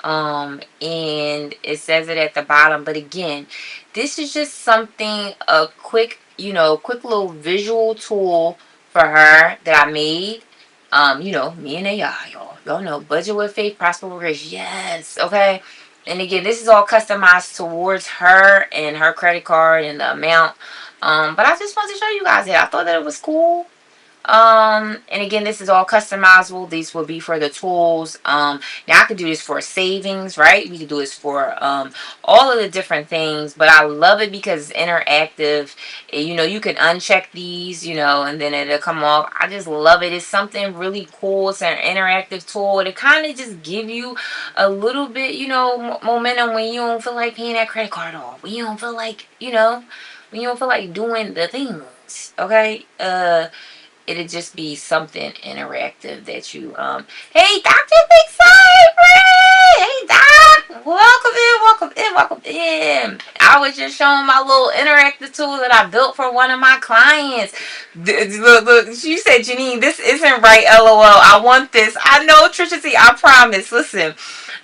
And it says it at the bottom. But again, this is just something, a quick, quick little visual tool for her that I made. Me and AI, y'all. Y'all know budget with faith, prosper with grace. Yes, okay. And again, this is all customized towards her and her credit card and the amount. But I just wanted to show you guys that. I thought that it was cool. And again, this is all customizable. These will be for the tools. Now I could do this for savings, right? We could do this for all of the different things, but I love it because it's interactive. You can uncheck these, and then it'll come off. I just love it. It's something really cool. It's an interactive tool. It kind of just give you a little bit, momentum when you don't feel like paying that credit card off. When you don't feel like, when you don't feel like doing the things. Okay. It'll just be something interactive that you hey, Dr. Big Cypress! Hey, Doc! Welcome in. I was just showing my little interactive tool that I built for one of my clients. Look, she said, Janine, this isn't right, LOL. I want this. I know, Trisha T, I promise. Listen,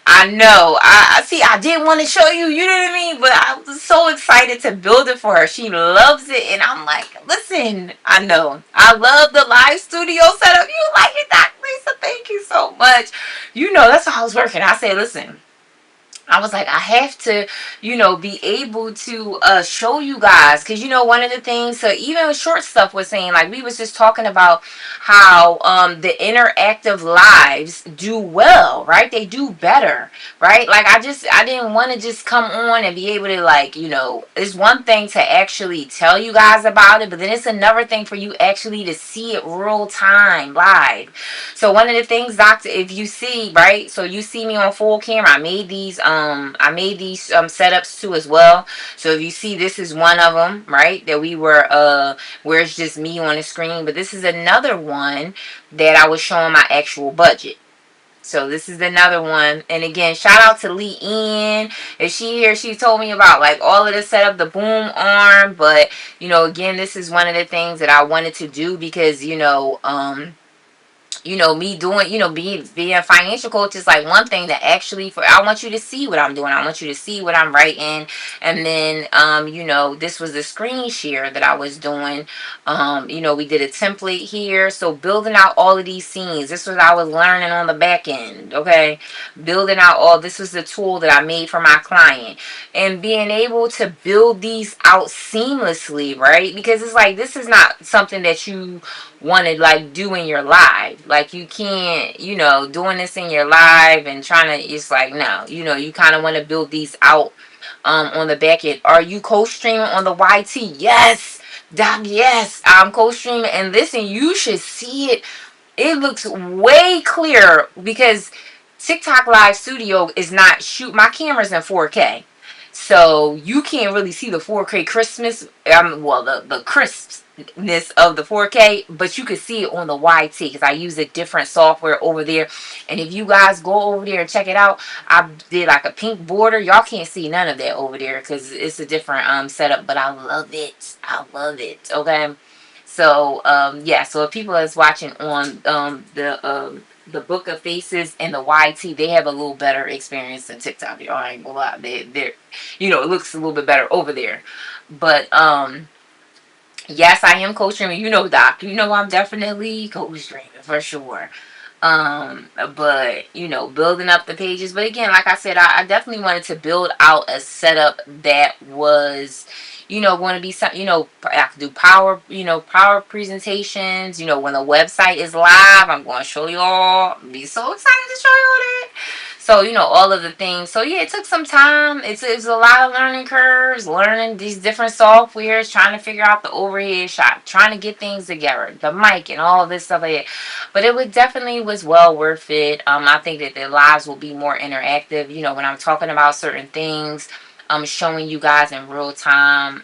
I know. I see. I didn't want to show you. You know what I mean? But I was so excited to build it for her. She loves it, and I'm like, listen. I know. I love the live studio setup. You like it, Doc Lisa? Thank you so much. That's how I was working. I said, listen. I was like, I have to, be able to show you guys. Because, one of the things, so even with short stuff was saying, like we was just talking about how the interactive lives do well, right? They do better, right? Like I didn't want to just come on and be able to like, it's one thing to actually tell you guys about it, but then it's another thing for you actually to see it real time, live. So one of the things, Doctor, if you see, right, so you see me on full camera, I made these setups too as well. So if you see, this is one of them, right, that we were where it's just me on the screen. But this is another one that I was showing my actual budget. So this is another one. And again, shout out to Lee Ann. If she here, she told me about like all of the setup, the boom arm. But again, this is one of the things that I wanted to do because me doing, being a financial coach is like one thing that actually I want you to see what I'm doing. I want you to see what I'm writing. And then, this was the screen share that I was doing. We did a template here. So building out all of these scenes, this was what I was learning on the back end. Okay. Building out this was the tool that I made for my client, and being able to build these out seamlessly, right? Because it's like, this is not something that you want to like do in your live. Like you can't, doing this in your live and trying to, it's like, no, you kind of want to build these out on the back end. Are you co-streaming on the YT? Yes, Doc, yes, I'm co-streaming. And listen, you should see it. It looks way clearer because TikTok Live Studio is not my camera's in 4K. So you can't really see the 4K Christmas, the crispness of the 4K, but you can see it on the YT because I use a different software over there. And if you guys go over there and check it out, I did like a pink border. Y'all can't see none of that over there because it's a different setup, but I love it. I love it. Okay. So yeah, so if people is watching on the Book of Faces and the YT, they have a little better experience than TikTok. I ain't gonna lie, they're it looks a little bit better over there. But Yes, I am co-streaming. You know, Doc. You know, I'm definitely co-streaming for sure. But you know, building up the pages. But again, like I said, I definitely wanted to build out a setup that was, you know, going to be some, you know, I have to do power, you know, power presentations. You know, when the website is live, I'm going to show y'all. Be so excited to show y'all that. So, you know, all of the things. So, yeah, it took some time. It's a lot of learning curves, learning these different softwares, trying to figure out the overhead shot, trying to get things together, the mic and all of this stuff like that. But it would definitely was well worth it. I think that the lives will be more interactive. You know, when I'm talking about certain things, showing you guys in real time,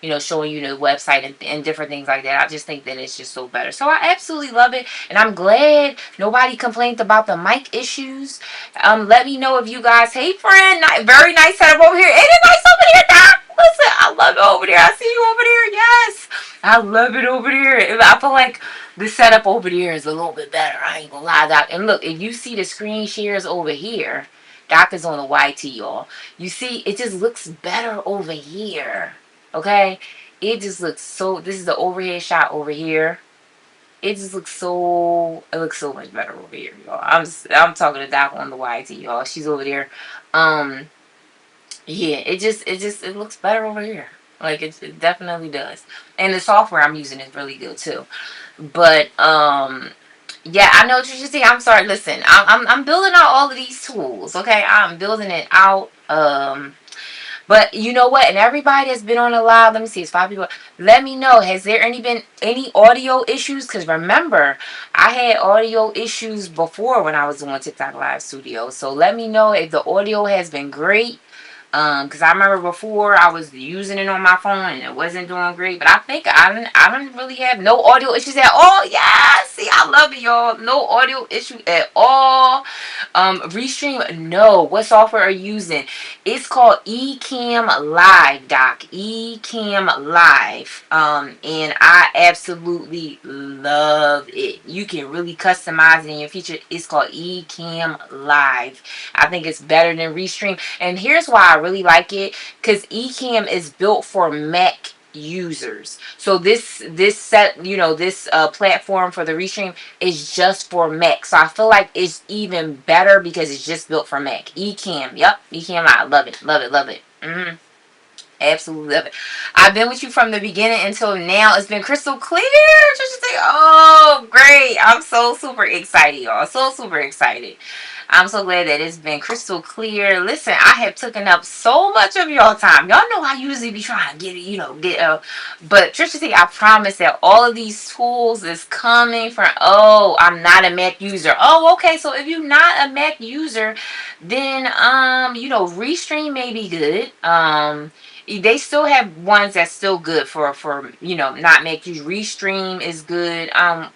you know, showing you the website and different things like that. I just think that it's just so better. So I absolutely love it. And I'm glad nobody complained about the mic issues. Let me know if you guys, hey friend, very nice setup over here. Ain't it nice over here, Doc? Listen, I love it over there. I see you over there. Yes. I love it over there. I feel like the setup over there is a little bit better. I ain't gonna lie, Doc. And look, if you see the screen shares over here, Doc is on the YT, y'all. You see, it just looks better over here. Okay? It just looks so, this is the overhead shot over here. It just looks so, it looks so much better over here, y'all. I'm talking to Doc on the YT, y'all. She's over there. Um, yeah, it looks better over here. Like it definitely does. And the software I'm using is really good too. But yeah, I know what you're saying. I'm sorry. Listen, I'm building out all of these tools. Okay, I'm building it out. But you know what? And everybody that's been on the live, let me see, it's 5 people. Let me know. Has there been any audio issues? Because remember, I had audio issues before when I was doing TikTok Live Studio. So let me know if the audio has been great. Because I remember before I was using it on my phone and it wasn't doing great. But I think I don't really have no audio issues at all. Yeah, see, I love it, y'all. No audio issue at all. Restream, no. What software are you using? It's called Ecamm Live, Doc. Ecamm Live. And I absolutely love it. You can really customize it in your feature. It's called Ecamm Live. I think it's better than Restream. And here's why I really like it, because Ecamm is built for Mac users. So this set, you know, this platform for the Restream is just for Mac. So I feel like it's even better because it's just built for Mac. Ecamm, yep, Ecamm, I love it, love it, love it. Absolutely love it. I've been with you from the beginning until now. It's been crystal clear. Just say, oh, great. I'm so super excited, y'all. So super excited. I'm so glad that it's been crystal clear. Listen, I have taken up so much of y'all time. Y'all know I usually be trying to get it, you know, but Trisha T, I promise that all of these tools is coming from, oh, I'm not a Mac user. Oh, okay. So if you're not a Mac user, then, you know, Restream may be good. They still have ones that's still good for you know, not Mac use. Restream is good. And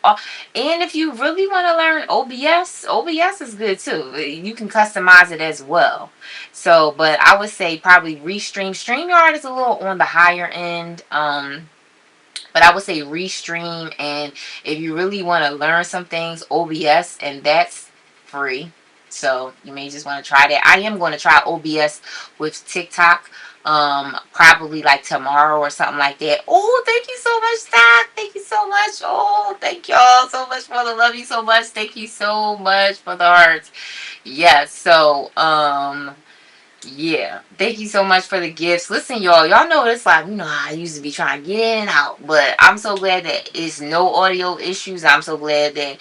if you really want to learn OBS is good too. You can customize it as well. So, but I would say probably Restream. StreamYard is a little on the higher end. But I would say Restream, and if you really want to learn some things, OBS, and that's free. So you may just want to try that. I am going to try OBS with TikTok, probably like tomorrow or something like that. Oh, thank you so much, Doc. Thank you so much. Oh, thank y'all so much for the love you so much. Thank you so much for the hearts. Yes. So, yeah, thank you so much for the gifts. Listen, y'all know what it's like. You know how I used to be trying to get in and out, but I'm so glad that it's no audio issues. I'm so glad that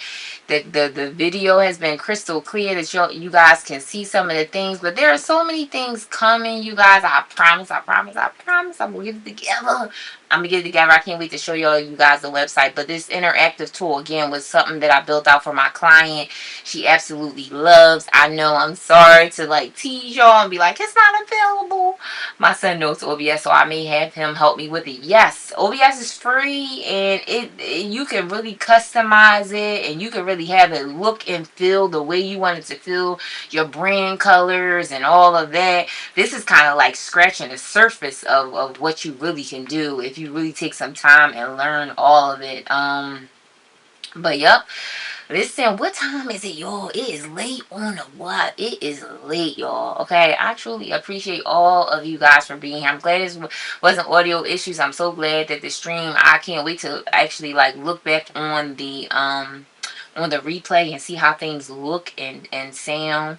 the video has been crystal clear, that you guys can see some of the things. But there are so many things coming, you guys. I promise, I promise, I promise. I'm gonna get it together. I'm gonna get it together. I can't wait to show you guys the website. But this interactive tool again was something that I built out for my client. She absolutely loves. I know, I'm sorry to like tease y'all and be like, it's not available. My son knows OBS, so I may have him help me with it. Yes, OBS is free, and you can really customize it, and you can really have it look and feel the way you want it to feel, your brand colors and all of that. This is kind of like scratching the surface of what you really can do if you really take some time and learn all of it. But yep. Listen, what time is it, y'all? It is late on the what? It is late, y'all. Okay, I truly appreciate all of you guys for being here. I'm glad this wasn't audio issues. I'm so glad that the stream. I can't wait to actually like look back on the replay and see how things look and sound.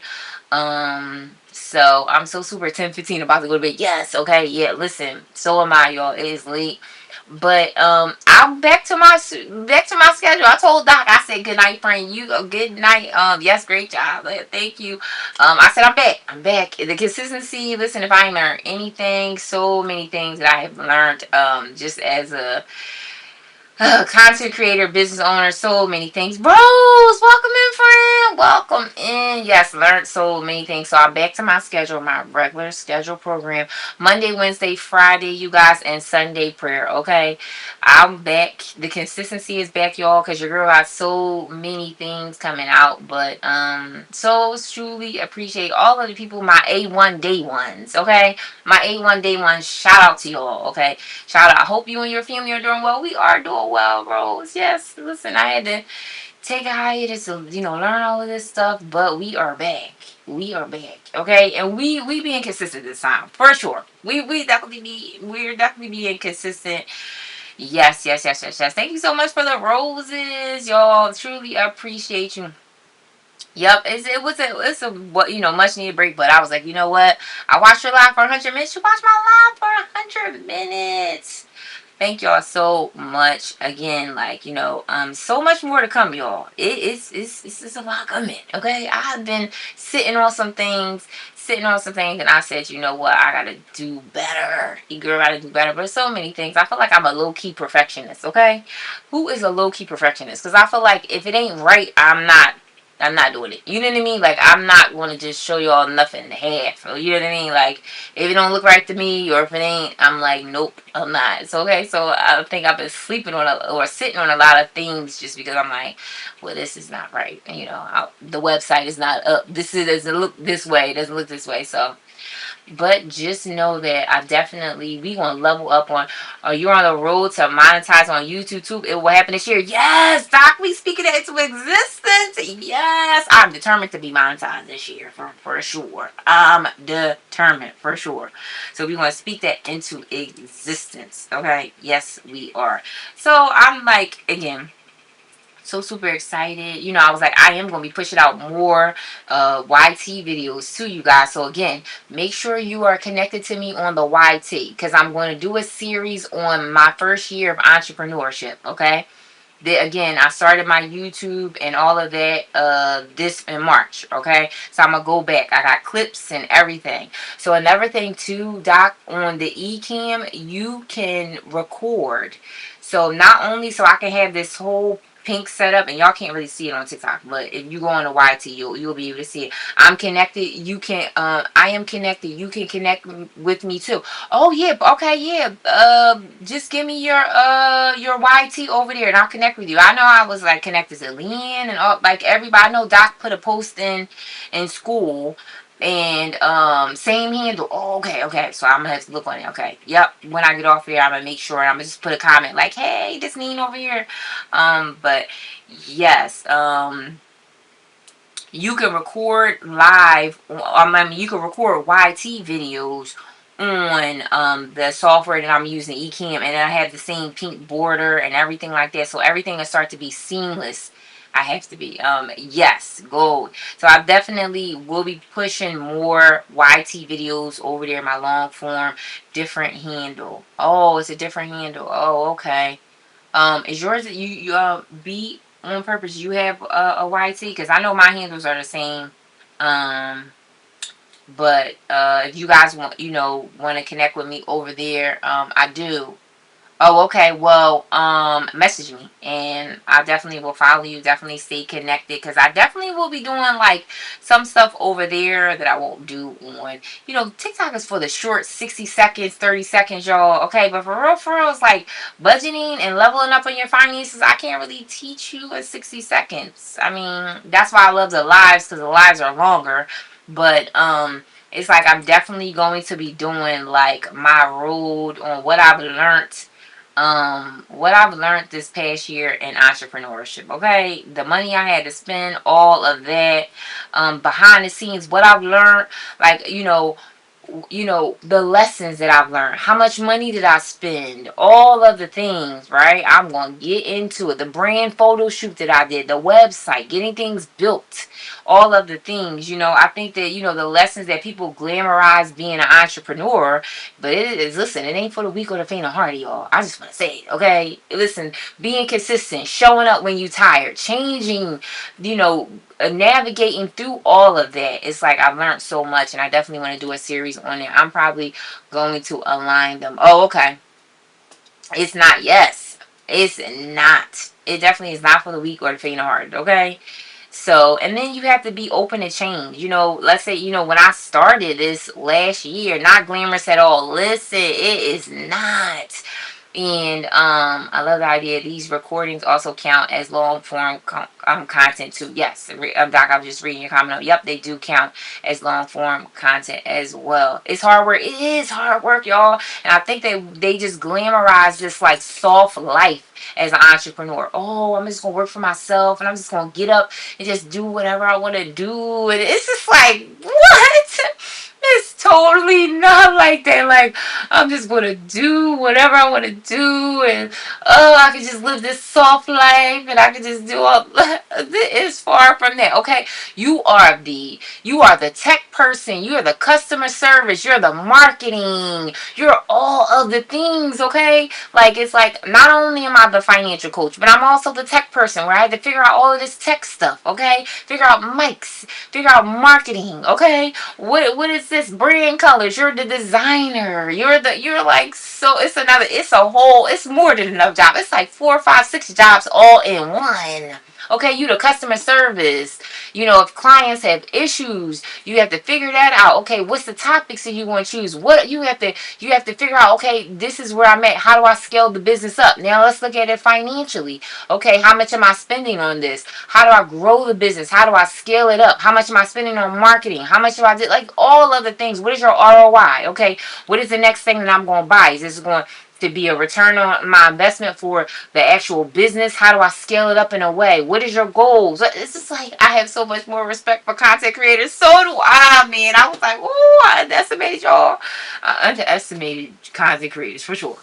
So I'm so super 10:15 about to go to bed. Yes, okay, yeah. Listen, so am I, y'all. It is late. But I'm back to my schedule. I told Doc, I said good night, friend. You good night. Yes, great job. Thank you. I said I'm back. I'm back. The consistency. Listen, if I ain't learned anything, so many things that I have learned. Just as a content creator, business owner, so many things. Bros, welcome in, friend. Welcome in. Yes, learned so many things. So I'm back to my schedule, my regular schedule program. Monday, Wednesday, Friday, you guys, and Sunday prayer. Okay, I'm back. The consistency is back, y'all, because your girl has so many things coming out. But so truly appreciate all of the people, my A1 day ones. Okay, my A1 day ones. Shout out to y'all. Okay. Shout out. I hope you and your family are doing well. We are doing well, bros. Yes. Listen, I had to take a hiatus to, learn all of this stuff, but we are back. We are back. Okay. And we being consistent this time. For sure. We're definitely being consistent. Yes, yes, yes, yes, yes. Thank you so much for the roses. Y'all truly appreciate you. Yep, it's a what much needed break, but I was like, you know what? I watched your live for 100 minutes. You watched my live for 100 minutes. Thank y'all so much again. Like so much more to come, y'all. It's a lot coming. Okay, I've been sitting on some things, and I said, you know what, I gotta do better. You girl gotta do better. But so many things. I feel like I'm a low key perfectionist. Okay, who is a low key perfectionist? Because I feel like if it ain't right, I'm not doing it. You know what I mean? Like, I'm not going to just show y'all nothing half. You know what I mean? Like, if it don't look right to me or if it ain't, I'm like, nope, I'm not. So, okay, so I think I've been sleeping on or sitting on a lot of things just because I'm like, well, this is not right. The website is not up. Doesn't look this way. It doesn't look this way. So, but just know that we gonna level up on. You're on the road to monetize on YouTube too. It will happen this year. Yes, Doc, we speaking that into existence. Yes, I'm determined to be monetized this year for sure. I'm determined for sure. So we gonna speak that into existence. Okay. Yes, we are. So I'm like, again, so super excited. I was like, I am going to be pushing out more YT videos to you guys. So again, make sure you are connected to me on the YT, because I'm going to do a series on my first year of entrepreneurship. Okay. Again, I started my YouTube and all of that this in March. Okay, so I'm gonna go back. I got clips and everything. So another thing too, Doc, on the eCam you can record. So not only so I can have this whole pink setup, and y'all can't really see it on TikTok, but if you go on the YT, you'll be able to see it. I'm connected. You can I am connected. You can connect with me too. Oh yeah, okay, yeah. Just give me your YT over there, and I'll connect with you. I know I was like connected to Leanne and all, like everybody. I know Doc put a post in school, and same handle. Oh, okay, okay. So I'm gonna have to look on it. Okay, yep. When I get off here, I'm gonna make sure. I'm gonna just put a comment like, "Hey, this Lean over here." But yes, you can record live. I mean, you can record YT videos on the software that I'm using, Ecamm, and I have the same pink border and everything like that. So everything will start to be seamless. I have to be. Yes, gold. So I definitely will be pushing more YT videos over there, my long form, different handle. Oh, it's a different handle. Oh, okay. Is yours you beat on purpose? You have a YT, because I know my handles are the same. Um, but if you guys want to connect with me over there, I do. Oh, okay. Well, message me, and I definitely will follow you. Definitely stay connected, because I definitely will be doing like some stuff over there that I won't do on. TikTok is for the short 60 seconds, 30 seconds, y'all. Okay, but for real, it's like budgeting and leveling up on your finances. I can't really teach you in 60 seconds. I mean, that's why I love the lives, because the lives are longer. But it's like I'm definitely going to be doing like my road on what I've learned What I've learned this past year in entrepreneurship, okay, the money I had to spend, all of that, behind the scenes, what I've learned, like, the lessons that I've learned. How much money did I spend? All of the things, right? I'm going to get into it. The brand photo shoot that I did, the website, getting things built, all of the things, I think that, the lessons that people glamorize being an entrepreneur, but it is, listen, it ain't for the weak or the faint of heart, y'all. I just want to say it, okay? Listen, being consistent, showing up when you tired, changing, navigating through all of that. It's like I've learned so much, and I definitely want to do a series on it. I'm probably going to align them. Oh, okay. It's not. Yes, it's not. It definitely is not for the weak or the faint of heart. Okay. So, and then you have to be open to change. Let's say, when I started this last year, not glamorous at all. Listen, it is not. And I love the idea these recordings also count as long form content too. Yes, Doc, I was just reading your comment. Yep, they do count as long form content as well. It's hard work. It is hard work, y'all. And I think they just glamorize this like soft life as an entrepreneur. Oh, I'm just gonna work for myself, and I'm just gonna get up and just do whatever I want to do. And it's just like, what? It's totally not like that. Like, I'm just gonna do whatever I want to do, and I can just live this soft life, and I can just do all. It's far from that. Okay, you are the tech person. You are the customer service. You're the marketing. You're all of the things. Okay, like it's like not only am I the financial coach, but I'm also the tech person where I had to figure out all of this tech stuff. Okay, figure out mics, figure out marketing. Okay, what is this brand colors? You're the designer. You're like, so it's more than enough job. It's like 4, 5, 6 jobs all in one. Okay, you the customer service. If clients have issues, you have to figure that out. Okay, what's the topics that you want to choose? What you have to figure out. Okay, this is where I'm at. How do I scale the business up? Now let's look at it financially. Okay, how much am I spending on this? How do I grow the business? How do I scale it up? How much am I spending on marketing? How much do I do? Like all of the things. What is your ROI? Okay, what is the next thing that I'm going to buy? Is this going to be a return on my investment for the actual business? How do I scale it up in a way? What is your goals? It's just like I have so much more respect for content creators. So do I, man. I was like, oh, I underestimated y'all. I underestimated content creators for sure.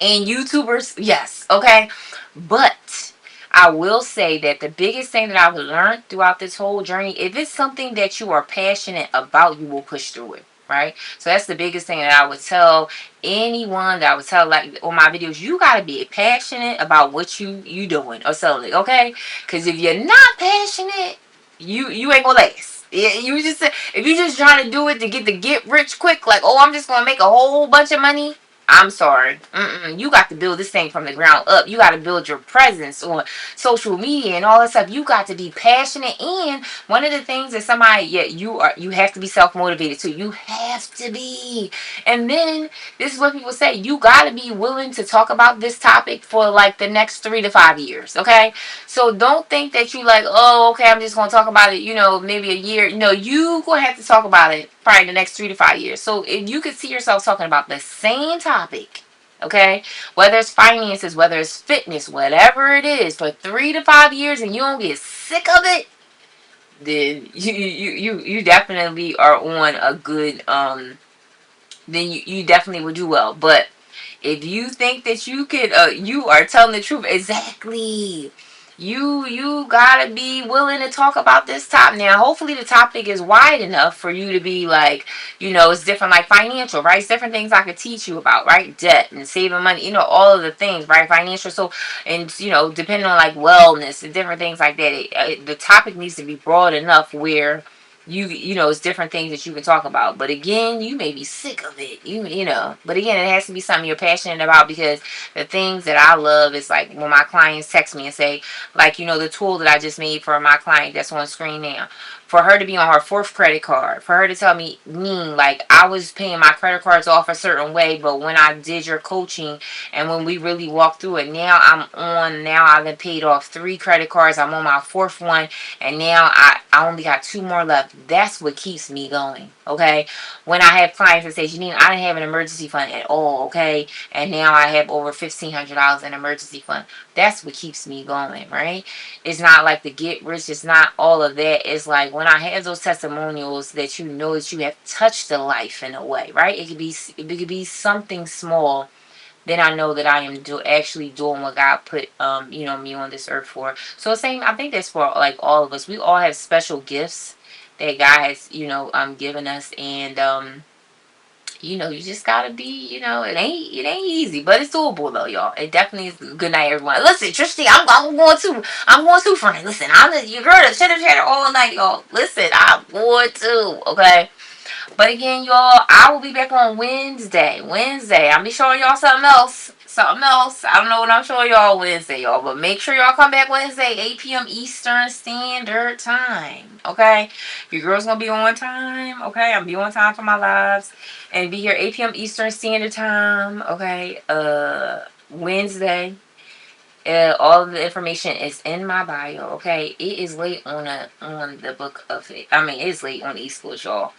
And YouTubers, yes, okay. But I will say that the biggest thing that I've learned throughout this whole journey, if it's something that you are passionate about, you will push through it. Right? So that's the biggest thing that I would tell anyone, that I would tell like on my videos. You gotta be passionate about what you doing or selling, okay? Because if you're not passionate, you ain't gonna last. You just if you just trying to do it to get rich quick, like, oh, I'm just gonna make a whole bunch of money. I'm sorry. You got to build this thing from the ground up. You got to build your presence on social media and all that stuff. You got to be passionate. And one of the things that yeah, you have to be self-motivated too. You have to be. And then this is what people say. You got to be willing to talk about this topic for like the next 3 to 5 years. Okay. So don't think that you like, oh, okay, I'm just going to talk about it, maybe a year. No, you going to have to talk about it probably the next 3 to 5 years. So if you could see yourself talking about the same topic, okay, whether it's finances, whether it's fitness, whatever it is, for 3 to 5 years, and you don't get sick of it, then you definitely are on a good then you definitely would do well. But if you think that you could, you are telling the truth. Exactly. You gotta be willing to talk about this topic. Now, hopefully the topic is wide enough for you to be like, it's different, like financial, right? It's different things I could teach you about, right? Debt and saving money, all of the things, right? Financial. So, and, depending on like wellness and different things like that, the topic needs to be broad enough where it's different things that you can talk about. But again, you may be sick of it. But again, it has to be something you're passionate about, because the things that I love is like when my clients text me and say, like, the tool that I just made for my client that's on screen now. For her to be on her fourth credit card, for her to tell me, like, I was paying my credit cards off a certain way, but when I did your coaching and when we really walked through it, now I've been paid off 3 credit cards. I'm on my 4th one, and now I only got 2 more left. That's what keeps me going. Okay. When I have clients that say, Janine, I didn't have an emergency fund at all. Okay. And now I have over $1,500 in emergency fund. That's what keeps me going. Right. It's not like the get rich. It's not all of that. It's like when I have those testimonials that you know that you have touched the life in a way. Right. It could be something small, then I know that I am actually doing what God put me on this earth for. So same, I think that's for like all of us. We all have special gifts that God has given us, and you just gotta be, it ain't easy, but it's doable though, y'all. It definitely is. Good night, everyone. Listen, Tristy, I'm going to friend. Listen, I'm your girl that chatter all night, y'all. Listen, I'm going to, okay. But again, y'all, I will be back on Wednesday. I'll be showing y'all something else. I don't know what I'm showing y'all Wednesday, y'all. But make sure y'all come back Wednesday, 8 p.m. Eastern Standard Time. Okay? Your girl's going to be on time. Okay? I'm be on time for my lives. And be here 8 p.m. Eastern Standard Time. Okay? Wednesday. All of the information is in my bio. Okay? It is late on the book of it. I mean, it's late on the East Coast, y'all.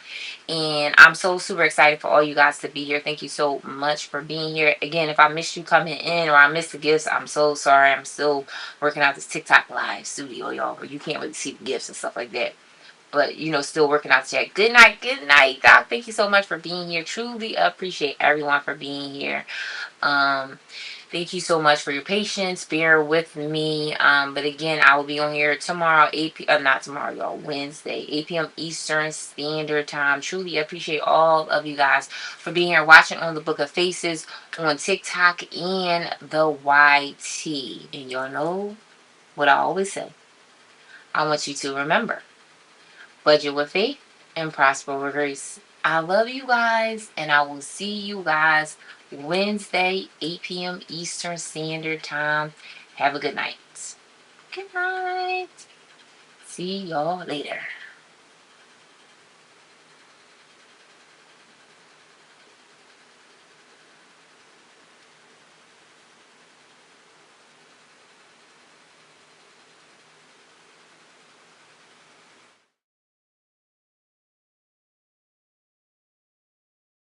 And I'm so super excited for all you guys to be here. Thank you so much for being here. Again, if I missed you coming in or I missed the gifts, I'm so sorry. I'm still working out this TikTok live studio, y'all, where you can't really see the gifts and stuff like that. But, still working out the check. Good night, Doc. Thank you so much for being here. Truly appreciate everyone for being here. Thank you so much for your patience. Bear with me. But again, I will be on here tomorrow, not tomorrow, y'all, Wednesday, 8 p.m. Eastern Standard Time. Truly appreciate all of you guys for being here, watching on the Book of Faces on TikTok and the YT. And y'all know what I always say. I want you to remember, budget with faith and prosper with grace. I love you guys, and I will see you guys Wednesday, 8 p.m. Eastern Standard Time. Have a good night. Good night. See y'all later.